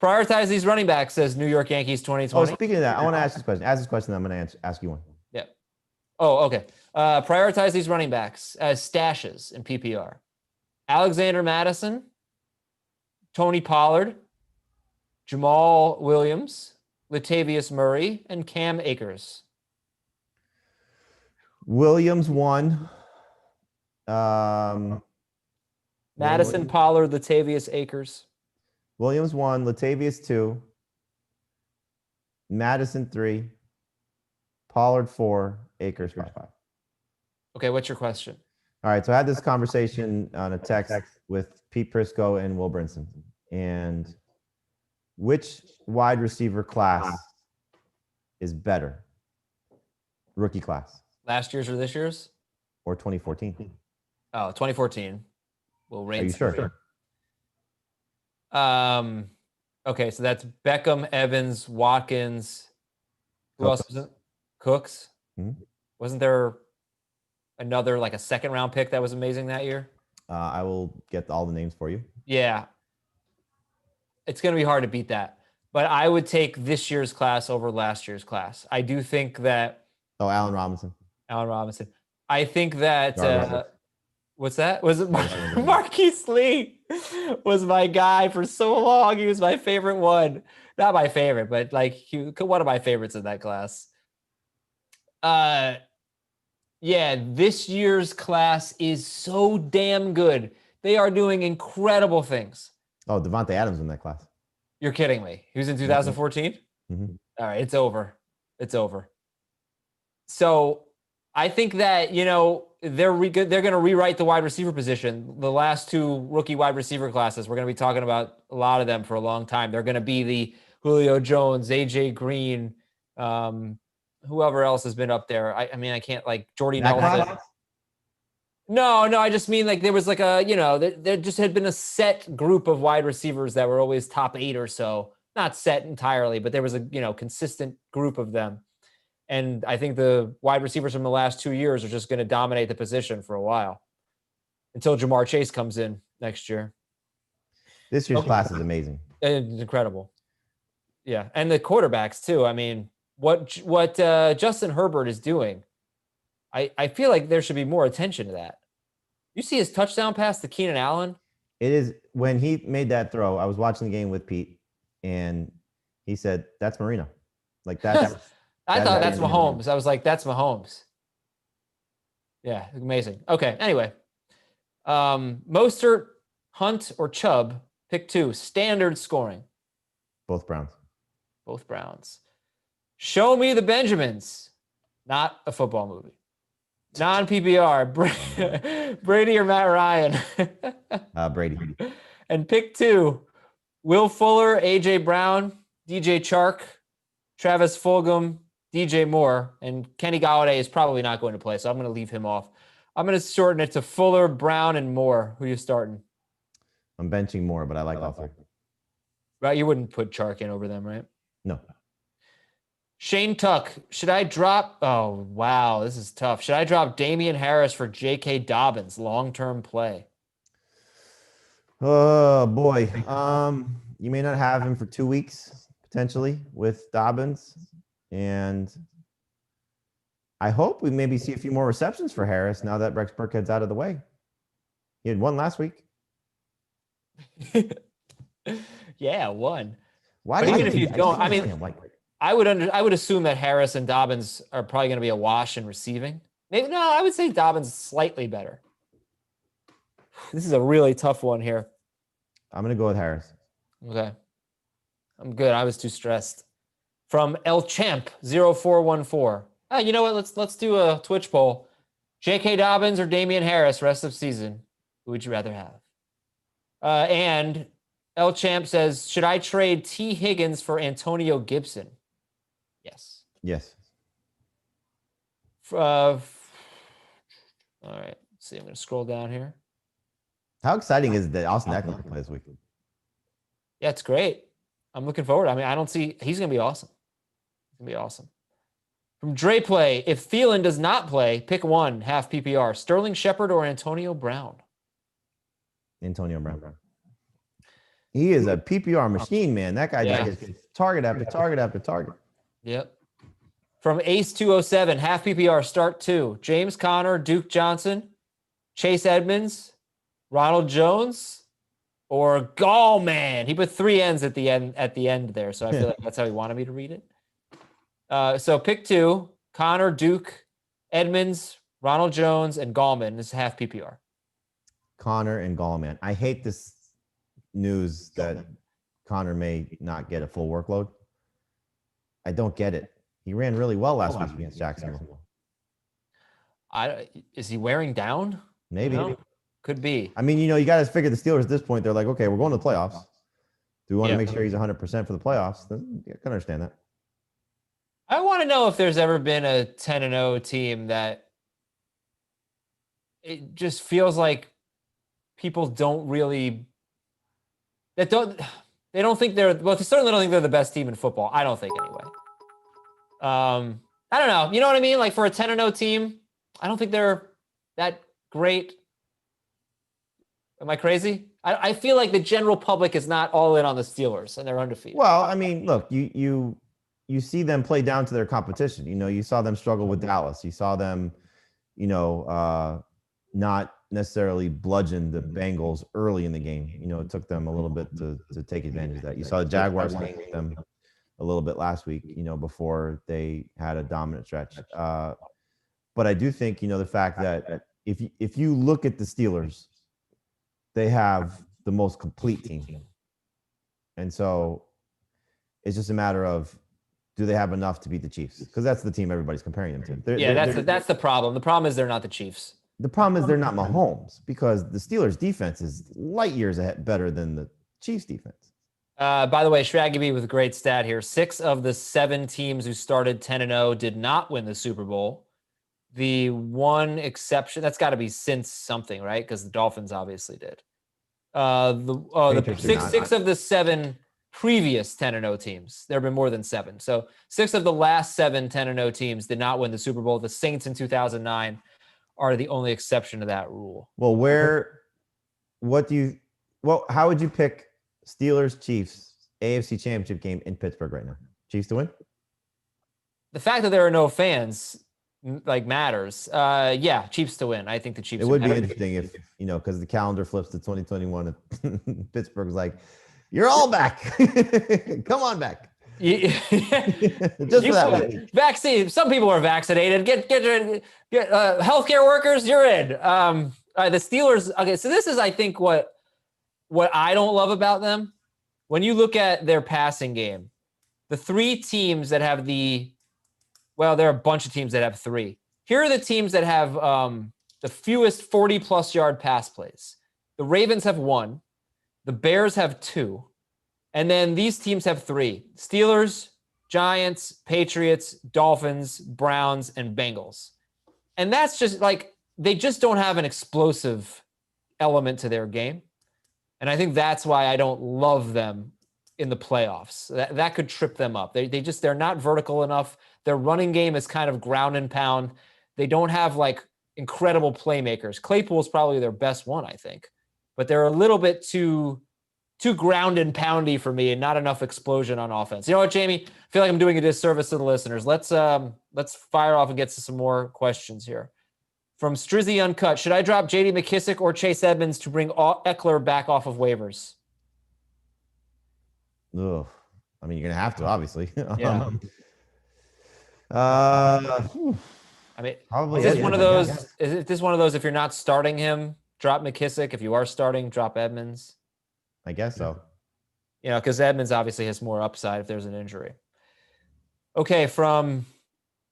Prioritize these running backs, says New York Yankees 2020. Oh, speaking of that, I want to ask this question. Ask this question, I'm going to ask you one. Yeah. Oh, okay. Prioritize these running backs as stashes in PPR. Alexander Madison, Tony Pollard, Jamal Williams, Latavius Murray, and Cam Akers. Williams 1. Madison, Pollard, Latavius, Akers. Williams 1, Latavius 2, Madison 3, Pollard 4, Akers 5. Okay, what's your question? All right, so I had this conversation on a text with Pete Prisco and Will Brinson. And which wide receiver class is better? Rookie class. Last year's or this year's? Or 2014? Oh, 2014. Will reign. Are you sure? Okay, so that's Beckham, Evans, Watkins. Who else was it? Cooks. Mm-hmm. Wasn't there another, like, a 2nd round pick that was amazing that year? I will get all the names for you. Yeah. It's going to be hard to beat that. But I would take this year's class over last year's class. I do think that. Oh, Allen Robinson. I think that. What's that? Was it Marquise Lee was my guy for so long. He was my favorite one. Not my favorite, but like one of my favorites in that class. Yeah, this year's class is so damn good. They are doing incredible things. Oh, Devontae Adams in that class. You're kidding me. He was in 2014? Mm-hmm. All right, it's over. It's over. So I think that, they're going to rewrite the wide receiver position. The last 2 rookie wide receiver classes, we're going to be talking about a lot of them for a long time. They're going to be the Julio Jones, AJ Green, whoever else has been up there. I mean, I can't, like, Jordy Nelson. No, I just mean, like, there was like there just had been a set group of wide receivers that were always top 8 or so. Not set entirely, but there was a, consistent group of them. And I think the wide receivers from the last 2 years are just going to dominate the position for a while. until Jamar Chase comes in next year. This year's class is amazing. It's incredible. Yeah, and the quarterbacks too. I mean, what Justin Herbert is doing, I feel like there should be more attention to that. You see his touchdown pass to Keenan Allen? It is when he made that throw. I was watching the game with Pete, and he said, "That's Marino." Like that. I thought that's Mahomes. I was like, "That's Mahomes." Yeah, amazing. Okay. Anyway, Mostert, Hunt, or Chubb. Pick 2. Standard scoring. Both Browns. Both Browns. Show Me the Benjamins. Not a football movie. Non-PPR. Brady or Matt Ryan. Brady. And pick 2. Will Fuller, AJ Brown, DJ Chark, Travis Fulgham, DJ Moore, and Kenny Golladay is probably not going to play, so I'm going to leave him off. I'm going to shorten it to Fuller, Brown, and Moore. Who are you starting? I'm benching Moore, but I like all 3. Right, you wouldn't put Chark in over them, right? No. Shane Tuck, should I drop? Oh, wow, this is tough. Should I drop Damian Harris for J.K. Dobbins, long-term play? Oh, boy. You may not have him for 2 weeks, potentially, with Dobbins. And I hope we maybe see a few more receptions for Harris now that Rex Burkhead's out of the way. He had 1 last week. Yeah, 1. Why? But even if you don't, I mean, I would assume that Harris and Dobbins are probably going to be a wash in receiving. Maybe no, I would say Dobbins is slightly better. This is a really tough one here. I'm going to go with Harris. Okay. I'm good. I was too stressed. From El Champ 0414. You know what? Let's do a Twitch poll. J.K. Dobbins or Damian Harris rest of season? Who would you rather have? And El Champ says, should I trade T. Higgins for Antonio Gibson? Yes. Yes. All right. Let's see. I'm going to scroll down here. How exciting is it that Austin Eckler can play this week? Yeah, it's great. I'm looking forward. I mean, I don't see he's going to be awesome. He's going to be awesome. From Dre Play, if Thielen does not play, pick 1, half PPR. Sterling Shepard or Antonio Brown? Antonio Brown. He is a PPR machine, man. That guy just gets target after target after target. Yep. From Ace 207, half PPR, start 2. James Conner, Duke Johnson, Chase Edmonds, Ronald Jones, or Gallman. He put 3 N's at the end there, so I feel like that's how he wanted me to read it. So pick 2, Conner, Duke, Edmonds, Ronald Jones, and Gallman. This is half PPR. Conner and Gallman. I hate this news that Conner may not get a full workload. I don't get it. He ran really well last week against Jacksonville. Is he wearing down? Maybe. You know? Could be. I mean, you got to figure the Steelers at this point. They're like, okay, we're going to the playoffs. Do we want to make sure he's 100% for the playoffs? Then I can understand that. I want to know if there's ever been a 10-0 team that it just feels like people don't really they don't think they certainly don't think they're the best team in football. I don't think anyway. I don't know. You know what I mean? Like for a 10-0 team, I don't think they're that great. Am I crazy? I feel like the general public is not all in on the Steelers and they're undefeated. Well, I mean, look, you see them play down to their competition. You saw them struggle with Dallas. You saw them, not necessarily bludgeon the Bengals early in the game. It took them a little bit to take advantage of that. You saw the Jaguars hang with them a little bit last week, before they had a dominant stretch. But I do think, the fact that if you look at the Steelers, they have the most complete team. And so it's just a matter of, do they have enough to beat the Chiefs? Because that's the team everybody's comparing them to. That's the problem. The problem is they're not the Chiefs. The problem is they're not Mahomes, because the Steelers' defense is light years ahead better than the Chiefs' defense. By the way, Shraggy B with a great stat here. 6 of the 7 teams who started 10-0 did not win the Super Bowl. The one exception, that's got to be since something, right? Because the Dolphins obviously did. The six of the 7 previous 10-0 teams. There have been more than 7. So 6 of the last 7 10-0 teams did not win the Super Bowl. The Saints in 2009 are the only exception to that rule. Well, how would you pick Steelers Chiefs AFC Championship game in Pittsburgh right now? Chiefs to win? The fact that there are no fans matters. Yeah, Chiefs to win. I think the Chiefs. It would be interesting if, because the calendar flips to 2021 and Pittsburgh's like, you're all back. Come on back. Yeah. Just for that week. Vaccine. Some people are vaccinated. Get healthcare workers. You're in. The Steelers. Okay, so this is, I think, what I don't love about them. When you look at their passing game, the three teams that have there are a bunch of teams that have three. Here are the teams that have the fewest 40-plus yard pass plays. The Ravens have 1. The Bears have 2. And then these teams have 3. Steelers, Giants, Patriots, Dolphins, Browns, and Bengals. And that's just they just don't have an explosive element to their game. And I think that's why I don't love them in the playoffs. That could trip them up. They're not vertical enough. Their running game is kind of ground and pound. They don't have incredible playmakers. Claypool's probably their best one, I think. But they're a little bit too ground and poundy for me and not enough explosion on offense. You know what, Jamie? I feel like I'm doing a disservice to the listeners. Let's fire off and get to some more questions here. From Strizzy Uncut, should I drop J.D. McKissick or Chase Edmonds to bring Eckler back off of waivers? Ugh. I mean, you're going to have to, obviously. Yeah. I mean, probably is this one of those? Is this one of those? If you're not starting him, drop McKissick. If you are starting, drop Edmonds. I guess so. Because Edmonds obviously has more upside if there's an injury. Okay, from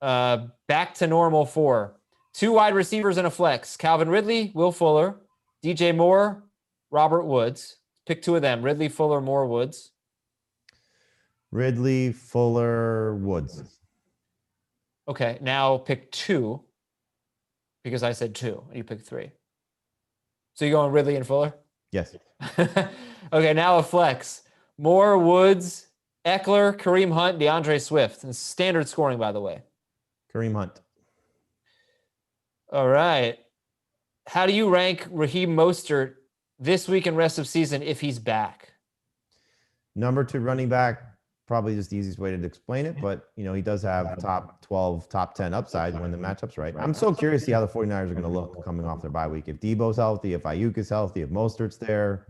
back to normal 4. 2 wide receivers and a flex. Calvin Ridley, Will Fuller, DJ Moore, Robert Woods. Pick 2 of them. Ridley, Fuller, Moore, Woods. Ridley, Fuller, Woods. Okay, now pick 2 because I said 2 and you picked 3. So you're going Ridley and Fuller? Yes. Okay, now a flex. Moore, Woods, Eckler, Kareem Hunt, DeAndre Swift. And standard scoring, by the way. Kareem Hunt. All right. How do you rank Raheem Mostert this week and rest of season if he's back? Number 2 running back, probably just the easiest way to explain it. But, he does have top 12, top 10 upside when the matchup's right. I'm so curious to see how the 49ers are going to look coming off their bye week. If Debo's healthy, if Ayuk is healthy, if Mostert's there.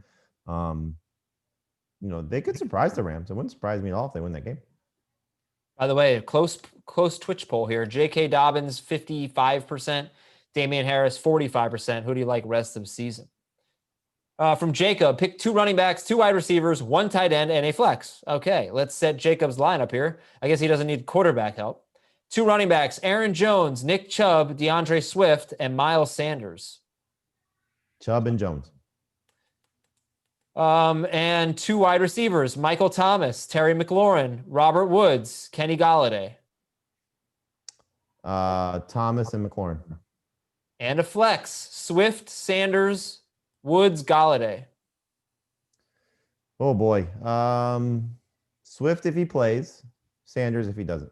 They could surprise the Rams. It wouldn't surprise me at all if they win that game. By the way, close Twitch poll here. J.K. Dobbins, 55%. Damian Harris, 45%. Who do you like rest of season? From Jacob, pick 2 running backs, 2 wide receivers, 1 tight end, and a flex. Okay, let's set Jacob's lineup here. I guess he doesn't need quarterback help. 2 running backs, Aaron Jones, Nick Chubb, DeAndre Swift, and Miles Sanders. Chubb and Jones. And 2 wide receivers, Michael Thomas, Terry McLaurin, Robert Woods, Kenny Galladay. Thomas and McLaurin. And a flex, Swift, Sanders, Woods, Galladay. Oh, boy. Swift if he plays. Sanders if he doesn't.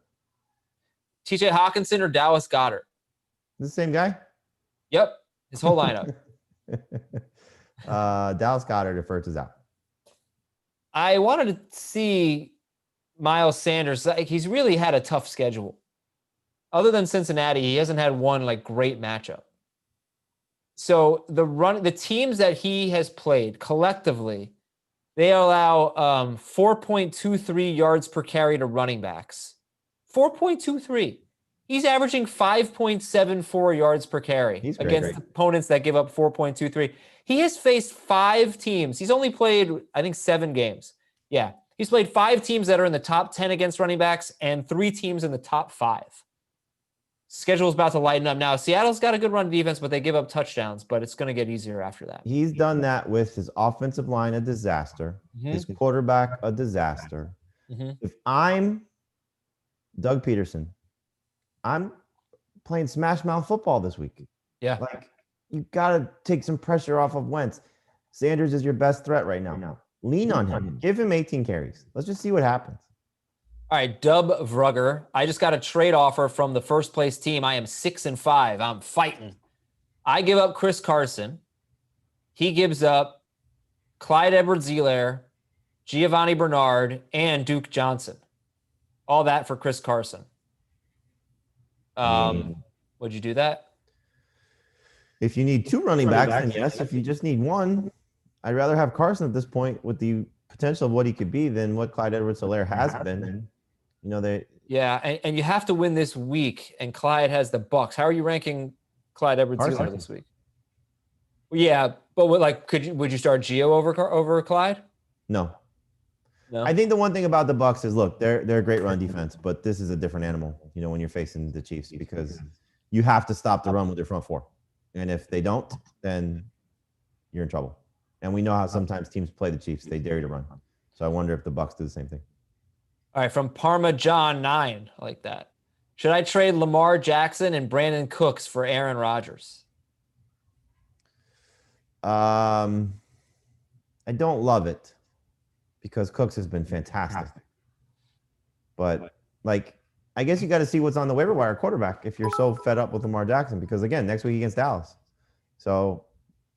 TJ Hawkinson or Dallas Goedert? The same guy? Yep. His whole lineup. Dallas Goedert if Ertz is out. I wanted to see Miles Sanders. He's really had a tough schedule. Other than Cincinnati, he hasn't had one great matchup. So the teams that he has played collectively, they allow 4.23 yards per carry to running backs. 4.23. He's averaging 5.74 yards per carry against opponents that give up 4.23. He has faced 5 teams. He's only played, I think, 7 games. Yeah. He's played 5 teams that are in the top 10 against running backs and 3 teams in the top 5. Schedule's about to lighten up now. Seattle's got a good run defense, but they give up touchdowns, but it's going to get easier after that. He's done that with his offensive line, a disaster. Mm-hmm. His quarterback, a disaster. Mm-hmm. If I'm Doug Peterson, I'm playing smash mouth football this week. Yeah. You got to take some pressure off of Wentz. Sanders is your best threat right now. Lean on him. Give him 18 carries. Let's just see what happens. All right, Dub Vrugger. I just got a trade offer from the first place team. I am 6-5. I'm fighting. I give up Chris Carson. He gives up Clyde Edwards-Helaire, Giovanni Bernard, and Duke Johnson. All that for Chris Carson. Would you do that? If you need 2 running backs, then yes. If you just need 1, I'd rather have Carson at this point with the potential of what he could be than what Clyde Edwards-Helaire has been. You know, Yeah, and you have to win this week, and Clyde has the Bucs. How are you ranking Clyde Edwards-Helaire this week? Yeah, but would you start Gio over Clyde? No. No. I think the one thing about the Bucs is, look, they're a great run defense, but this is a different animal, you know, when you're facing the Chiefs, because you have to stop the run with your front 4. And if they don't, then you're in trouble. And we know how sometimes teams play the Chiefs. They dare you to run. So I wonder if the Bucs do the same thing. All right, from Parma John 9, I like that. Should I trade Lamar Jackson and Brandon Cooks for Aaron Rodgers? I don't love it because Cooks has been fantastic. But, I guess you got to see what's on the waiver wire quarterback if you're so fed up with Lamar Jackson, because, again, next week against Dallas. So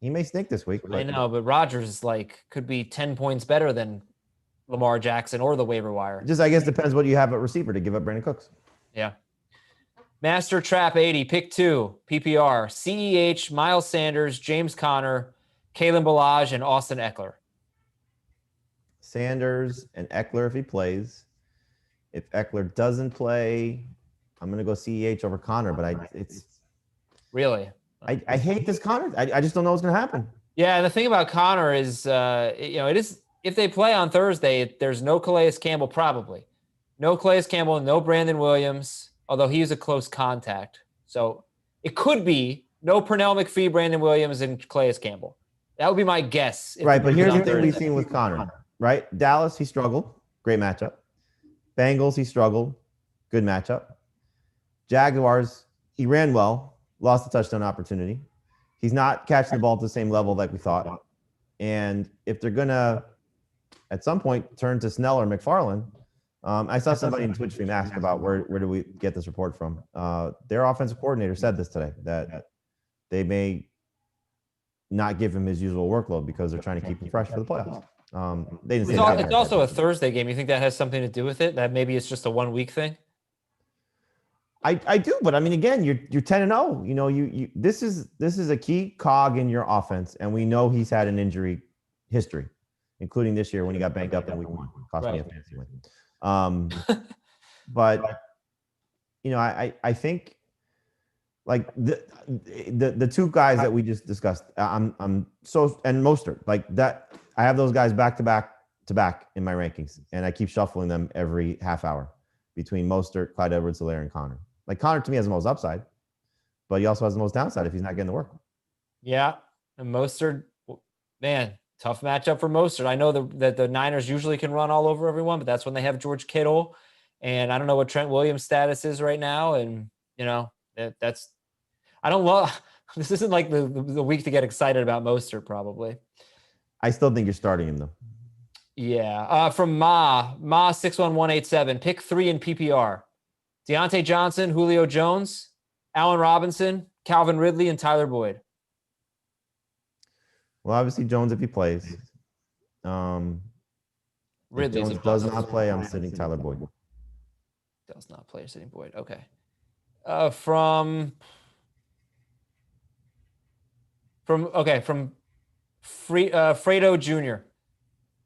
he may stink this week. I know, but Rodgers, could be 10 points better than Lamar Jackson or the waiver wire. Just, I guess, depends what you have at receiver to give up Brandon Cooks. Yeah. Master Trap 80, pick 2, PPR, CEH, Miles Sanders, James Conner, Kalen Ballage, and Austin Eckler. Sanders and Eckler if he plays. If Eckler doesn't play, I'm going to go CEH over Conner, but Really? I hate this Conner. I just don't know what's going to happen. Yeah, and the thing about Conner is, it is, if they play on Thursday, there's no Calais Campbell probably. No Calais Campbell, no Brandon Williams, although he was a close contact. So it could be no Pernell McPhee, Brandon Williams, and Calais Campbell. That would be my guess. Right, but here's the thing we've seen with Conner, right? Dallas, he struggled. Great matchup. Bengals, he struggled. Good matchup. Jaguars, he ran well. Lost a touchdown opportunity. He's not catching the ball at the same level like we thought. And if they're going to, at some point, turn to Snell or McFarland, I saw somebody in Twitch stream ask about where do we get this report from. Their offensive coordinator said this today, that they may not give him his usual workload because they're trying to keep him fresh for the playoffs. They didn't say it's also a Thursday game. You think that has something to do with it? That maybe it's just a 1 week thing? I do, but I mean, again, you're 10-0. You know, you this is a key cog in your offense, and we know he's had an injury history, including this year when he got banged up in week 1. Cost me a fantasy win. But you know, I think the 2 guys that we just discussed, I'm so, and Mostert, that, I have those guys back to back in my rankings, and I keep shuffling them every half hour between Mostert, Clyde Edwards-Helaire, and Conner. Conner to me has the most upside, but he also has the most downside if he's not getting the work. Yeah, and Mostert, man, tough matchup for Mostert. I know that the Niners usually can run all over everyone, but that's when they have George Kittle, and I don't know what Trent Williams' status is right now, and you know that's, I don't love. This isn't like the week to get excited about Mostert, probably. I still think you're starting him though. Yeah. From Ma 61187, pick 3 in PPR. Deontay Johnson, Julio Jones, Allen Robinson, Calvin Ridley, and Tyler Boyd. Well, obviously Jones if he plays. Ridley does not play. I'm sitting Tyler Boyd. Does not play. Sitting Boyd. Okay. From Fredo Jr.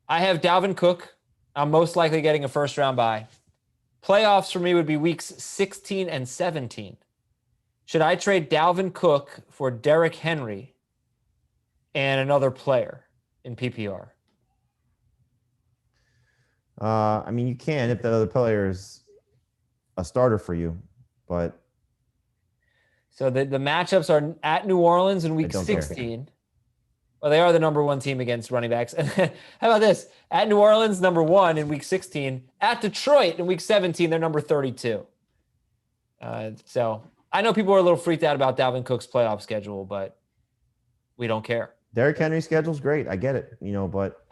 I have Dalvin Cook. I'm most likely getting a first round bye. Playoffs for me would be weeks 16 and 17. Should I trade Dalvin Cook for Derrick Henry and another player in PPR? I mean, you can if the other player is a starter for you, but. So the matchups are at New Orleans in week 16. Well, they are the number 1 team against running backs. And how about this? At New Orleans, number 1 in week 16. At Detroit in week 17, they're number 32. So I know people are a little freaked out about Dalvin Cook's playoff schedule, but we don't care. Derrick Henry's schedule's great. I get it, but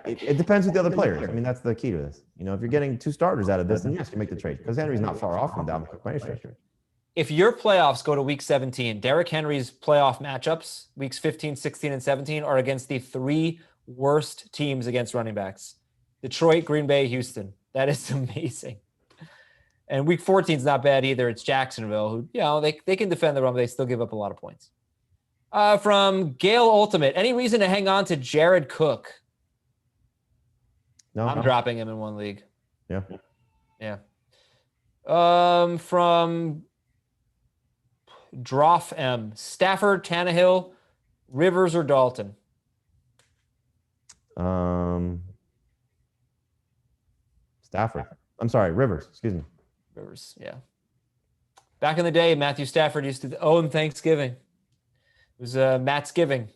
it depends with the other players. I mean, that's the key to this. If you're getting 2 starters out of this, then yes, you make the trade because Henry's not far off from Dalvin Cook by any stretch. if your playoffs go to week 17, Derrick Henry's playoff matchups, weeks 15, 16, and 17, are against the 3 worst teams against running backs: Detroit, Green Bay, Houston. That is amazing. And week 14 is not bad either. It's Jacksonville, who, they can defend the run, but they still give up a lot of points. From Gale Ultimate, any reason to hang on to Jared Cook? No, I'm dropping him in one league. Yeah. Yeah. From Droff M, Stafford, Tannehill, Rivers, or Dalton? Stafford. I'm sorry, Rivers. Excuse me. Rivers, yeah. Back in the day, Matthew Stafford used to own Thanksgiving. It was Matt's giving.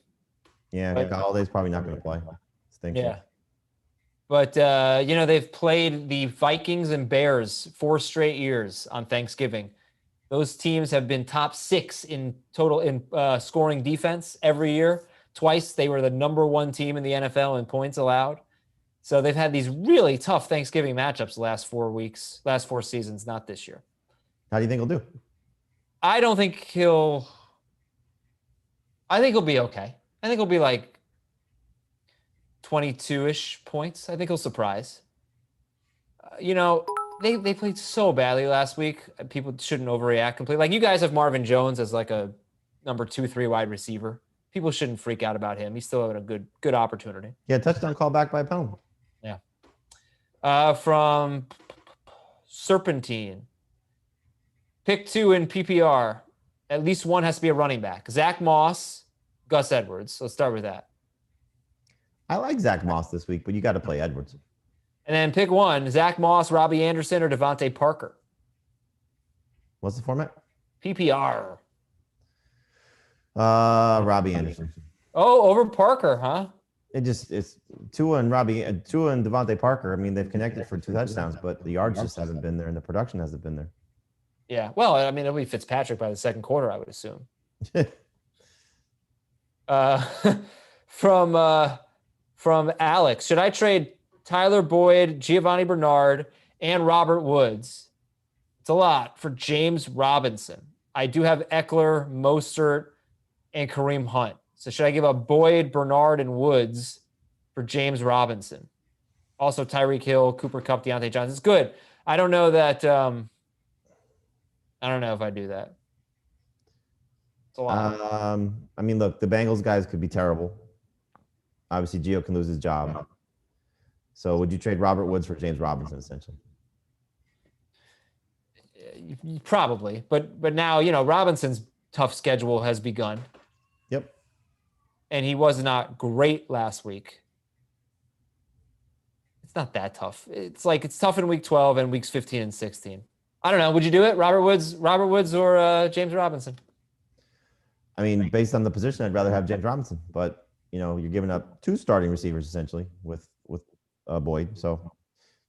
Yeah, Galladay's probably not going to play. Yeah. But, they've played the Vikings and Bears 4 straight years on Thanksgiving. Those teams have been top 6 in total in scoring defense every year. Twice they were the number 1 team in the NFL in points allowed. So they've had these really tough Thanksgiving matchups the last 4 seasons, not this year. How do you think he'll do? I think he'll be okay. I think he'll be like 22-ish points. I think he'll surprise. They played so badly last week. People shouldn't overreact completely. Like, you guys have Marvin Jones as like a number 2-3 wide receiver. People shouldn't freak out about him. He's still having a good opportunity. Yeah, touchdown call back by a penalty. Yeah. From Serpentine, pick 2 in PPR. At least one has to be a running back. Zach Moss, Gus Edwards. Let's start with that. I like Zach Moss this week, but you got to play Edwards. And then pick 1, Zach Moss, Robbie Anderson, or Devontae Parker. What's the format? PPR. Robbie Anderson. Oh, over Parker, huh? It's Tua and Devontae Parker. I mean, they've connected for 2 touchdowns, but the yards just haven't been there, and the production hasn't been there. Yeah. Well, I mean, it'll be Fitzpatrick by the second quarter, I would assume. From Alex, should I trade Tyler Boyd, Giovanni Bernard, and Robert Woods? It's a lot for James Robinson. I do have Eckler, Mostert, and Kareem Hunt. So should I give up Boyd, Bernard, and Woods for James Robinson? Also Tyreek Hill, Cooper Kupp, Deontay Johnson. It's good. I don't know that. I don't know if I do that. It's a lot. I mean, look, the Bengals guys could be terrible. Obviously, Gio can lose his job. So would you trade Robert Woods for James Robinson, essentially? Probably. But now, Robinson's tough schedule has begun. Yep. And he was not great last week. It's not that tough. It's tough in week 12 and weeks 15 and 16. I don't know. Would you do it? Robert Woods or James Robinson? I mean, based on the position, I'd rather have James Robinson. But, you're giving up 2 starting receivers, essentially, with Boyd. So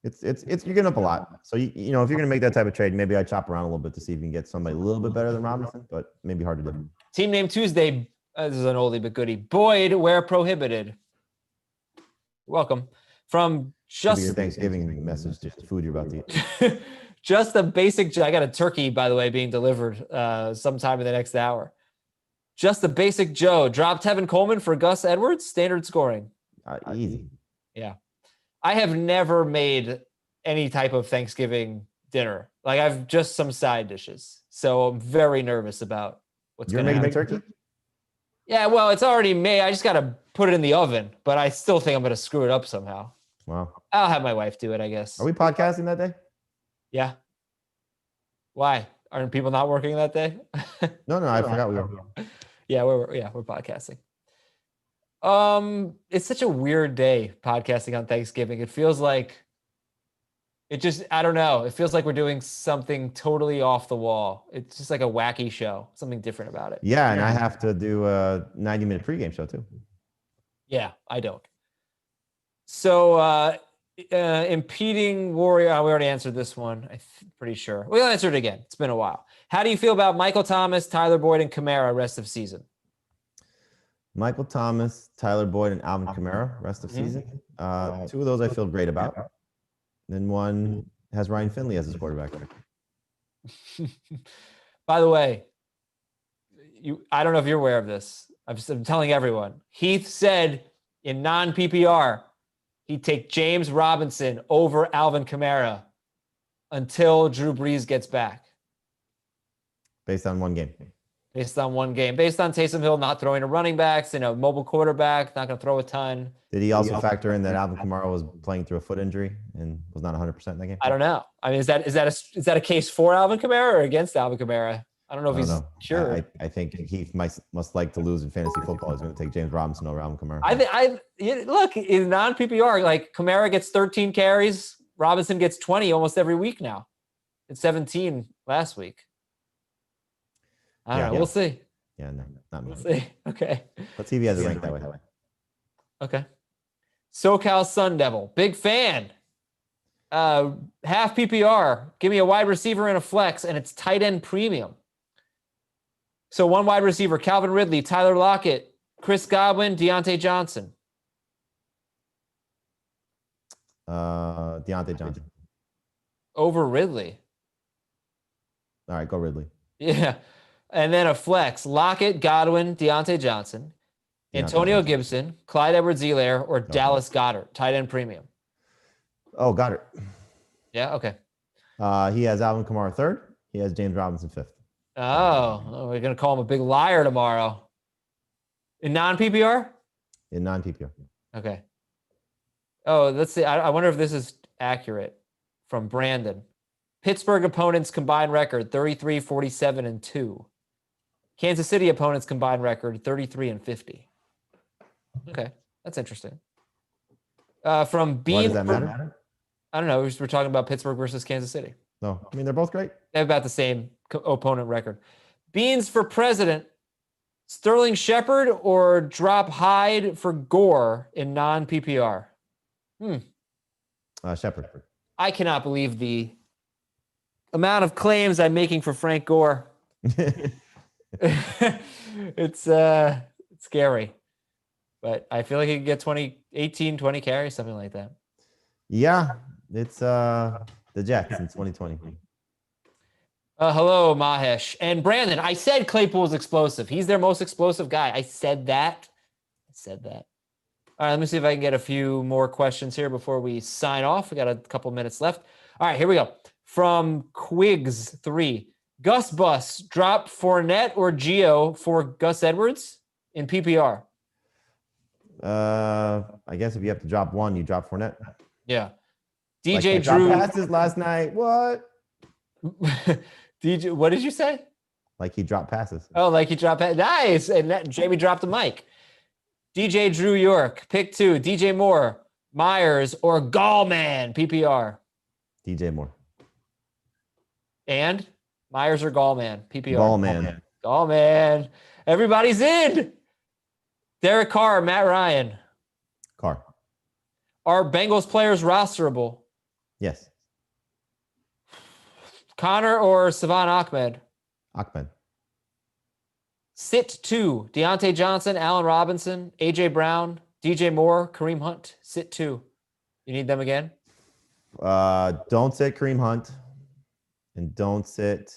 it's you're giving up a lot. So, if you're going to make that type of trade, maybe I chop around a little bit to see if you can get somebody a little bit better than Robinson, but maybe hard to do. Team name Tuesday. This is an oldie but goodie. Boyd, where prohibited. Welcome. From just your Thanksgiving message, just food you're about to eat. Just a basic. I got a turkey, by the way, being delivered sometime in the next hour. Just the basic Joe. Drop Tevin Coleman for Gus Edwards. Standard scoring. Easy. Yeah. I have never made any type of Thanksgiving dinner. Like, I've just some side dishes. So I'm very nervous about what's going to happen. You're making the turkey? Yeah, well, it's already made. I just got to put it in the oven, but I still think I'm going to screw it up somehow. Wow. I'll have my wife do it, I guess. Are we podcasting that day? Yeah. Why? Aren't people not working that day? No, I forgot we were. Yeah, we're podcasting. It's such a weird day podcasting on Thanksgiving. It feels like I don't know. It feels like we're doing something totally off the wall. It's just like a wacky show, something different about it. Yeah, and I have to do a 90-minute pregame show too. Yeah, I don't. So, impeding warrior. We already answered this one. I'm pretty sure. We'll answer it again. It's been a while. How do you feel about Michael Thomas, Tyler Boyd, and Kamara rest of season? Michael Thomas, Tyler Boyd, and Alvin Kamara rest of season. 2 of those I feel great about. Then one has Ryan Finley as his quarterback. By the way, I don't know if you're aware of this. I'm telling everyone. Heath said in non-PPR, he'd take James Robinson over Alvin Kamara until Drew Brees gets back. Based on one game. Based on one game. Based on Taysom Hill not throwing to running backs, mobile quarterback, not going to throw a ton. Did he also factor in that Alvin Kamara was playing through a foot injury and was not 100% in that game? I don't know. I mean, is that a case for Alvin Kamara or against Alvin Kamara? I don't know if he's sure. I think Heath must like to lose in fantasy football. He's going to take James Robinson over Alvin Kamara. Look, in non-PPR, like Kamara gets 13 carries, Robinson gets 20 almost every week now. It's 17 last week. I don't know. We'll see. Yeah, no, not me. We'll see. Okay. Let's see if he has a rank that way. Okay. SoCal Sun Devil, big fan. Half PPR. Give me a wide receiver and a flex, and it's tight end premium. So one wide receiver: Calvin Ridley, Tyler Lockett, Chris Godwin, Deontay Johnson. Deontay Johnson. Over Ridley. All right, go Ridley. Yeah. And then a flex: Lockett, Godwin, Deontay Johnson, Antonio Gibson, Clyde Edwards-Helaire, or Dallas Goedert, tight end premium. Oh, Goddard. Yeah, okay. He has Alvin Kamara third. He has James Robinson fifth. Oh, we're going to call him a big liar tomorrow. In non-PPR? In non-PPR. Okay. Oh, let's see. I wonder if this is accurate from Brandon. Pittsburgh opponents combined record 33, 47, and 2. Kansas City opponents combined record 33 and 50. Okay, that's interesting. From Bean. Why does that matter? I don't know. We're talking about Pittsburgh versus Kansas City. No, I mean, they're both great. They have about the same opponent record. Beans for president. Sterling Shepard or drop Hyde for Gore in non-PPR? Shepard. I cannot believe the amount of claims I'm making for Frank Gore. It's scary. But I feel like he could get 18, 20 carries, something like that. Yeah, it's the Jets in 2020. Hello, Mahesh. And Brandon, I said Claypool's explosive. He's their most explosive guy. I said that. All right, let me see if I can get a few more questions here before we sign off. We got a couple minutes left. All right, here we go. From Quigs3. Gus Bus, drop Fournette or Gio for Gus Edwards in PPR? I guess if you have to drop one, you drop Fournette. Yeah. DJ like Drew passes last night. What? DJ, what did you say? Like he dropped passes. Oh, like he dropped passes. Nice. And Jamie dropped the mic. DJ Drew York, pick 2. DJ Moore, Myers, or Gallman, PPR? DJ Moore. And Myers or Gallman, PPR? Gallman. Everybody's in. Derek Carr, Matt Ryan. Carr. Are Bengals players rosterable? Yes. Connor or Savon Ahmed? Ahmed. Sit 2. Deontay Johnson, Allen Robinson, A.J. Brown, DJ Moore, Kareem Hunt. Sit 2. You need them again? Don't sit Kareem Hunt. And don't sit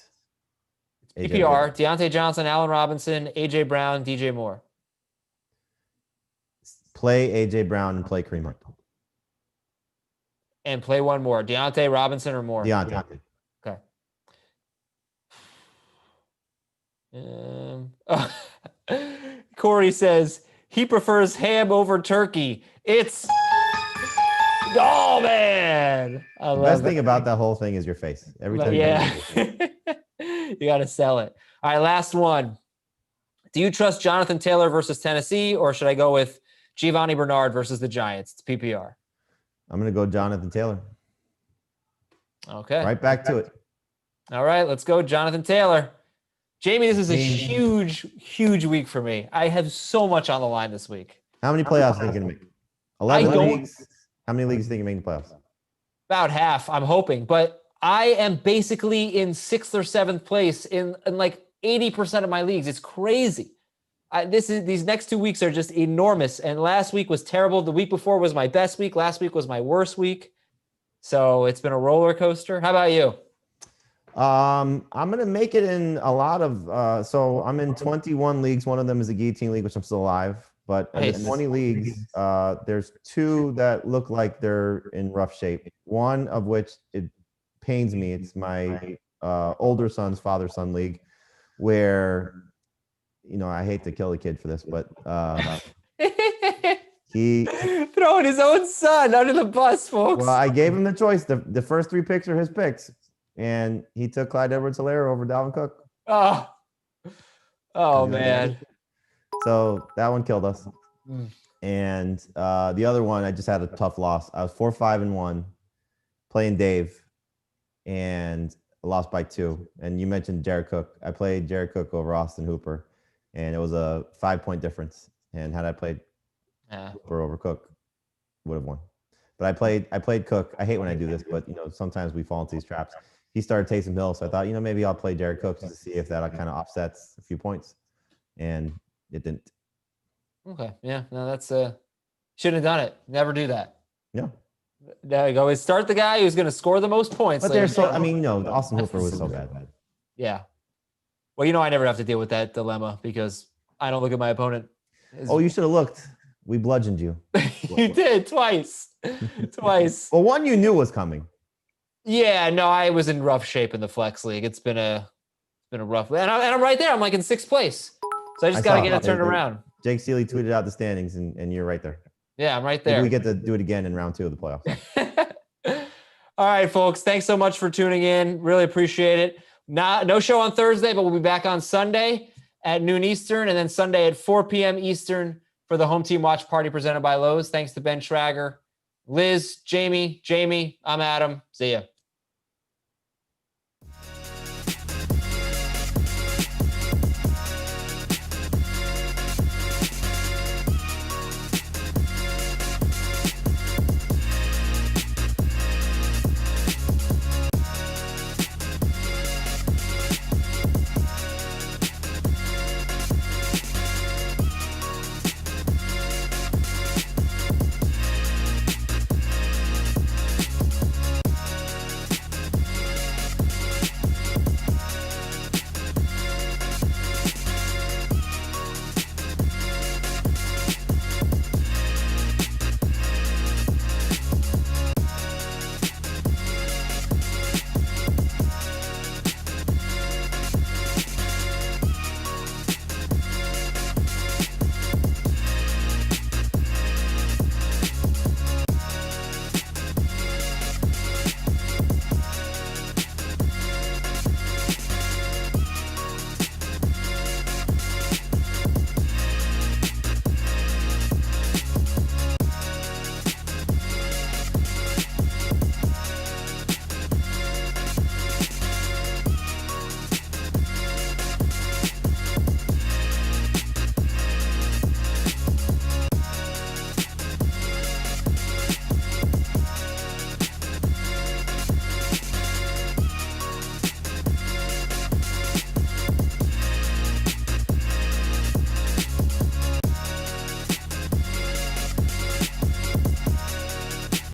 PPR, Deontay Johnson, Allen Robinson, A.J. Brown, DJ Moore. Play A.J. Brown and play Kareem Hunt. And play one more. Deontay, Robinson, or Moore? Deontay. Okay. Corey says he prefers ham over turkey. It's man. The best thing about that whole thing is your face. Every time. Yeah. You got to sell it. All right, last one. Do you trust Jonathan Taylor versus Tennessee, or should I go with Giovanni Bernard versus the Giants? It's PPR. I'm going to go Jonathan Taylor. Okay. Right back to it. All right, let's go Jonathan Taylor. Jamie, this is a huge, huge week for me. I have so much on the line this week. How many playoffs are you going to make? 11 leagues? How many leagues do you think you make the playoffs? About half, I'm hoping. But I am basically in 6th or 7th place in like 80% of my leagues. It's crazy. These next 2 weeks are just enormous. And last week was terrible. The week before was my best week. Last week was my worst week. So it's been a roller coaster. How about you? I'm gonna make it in a lot of so I'm in 21 leagues. One of them is a guillotine league, which I'm still alive. But in the Nice. 20 leagues, there's 2 that look like they're in rough shape. One of which it pains me. It's my older son's father-son league, where I hate to kill the kid for this, but he throwing his own son under the bus, folks. well, I gave him the choice. The first 3 picks are his picks, and he took Clyde Edwards-Helaire over Dalvin Cook. Oh man. So that one killed us. Mm. And the other one, I just had a tough loss. I was 4-5-1 playing Dave, and I lost by 2. And you mentioned Jared Cook. I played Jared Cook over Austin Hooper, and it was a 5-point difference. And had I played Hooper over Cook, would have won. But I played Cook. I hate when I do this, but sometimes we fall into these traps. He started Taysom Hill, so I thought, maybe I'll play Jared Cook just to see if that kind of offsets a few points, and it didn't. Okay, yeah, no, that's shouldn't have done it. Never do that. Yeah. There you go. We start the guy who's going to score the most points. But Austin Hooper was so bad. Yeah. Well, I never have to deal with that dilemma because I don't look at my opponent. Oh, you should have looked. We bludgeoned you. You did twice. Twice. Well, one you knew was coming. Yeah, no, I was in rough shape in the flex league. It's been a rough, and I'm right there. I'm like in 6th place, so I just got to get it turned around. Jake Seeley tweeted out the standings, and you're right there. Yeah, I'm right there. Maybe we get to do it again in round 2 of the playoffs. All right, folks. Thanks so much for tuning in. Really appreciate it. No show on Thursday, but we'll be back on Sunday at noon Eastern, and then Sunday at 4 p.m. Eastern for the Home Team Watch Party presented by Lowe's. Thanks to Ben Schrager, Liz, Jamie. I'm Adam. See ya.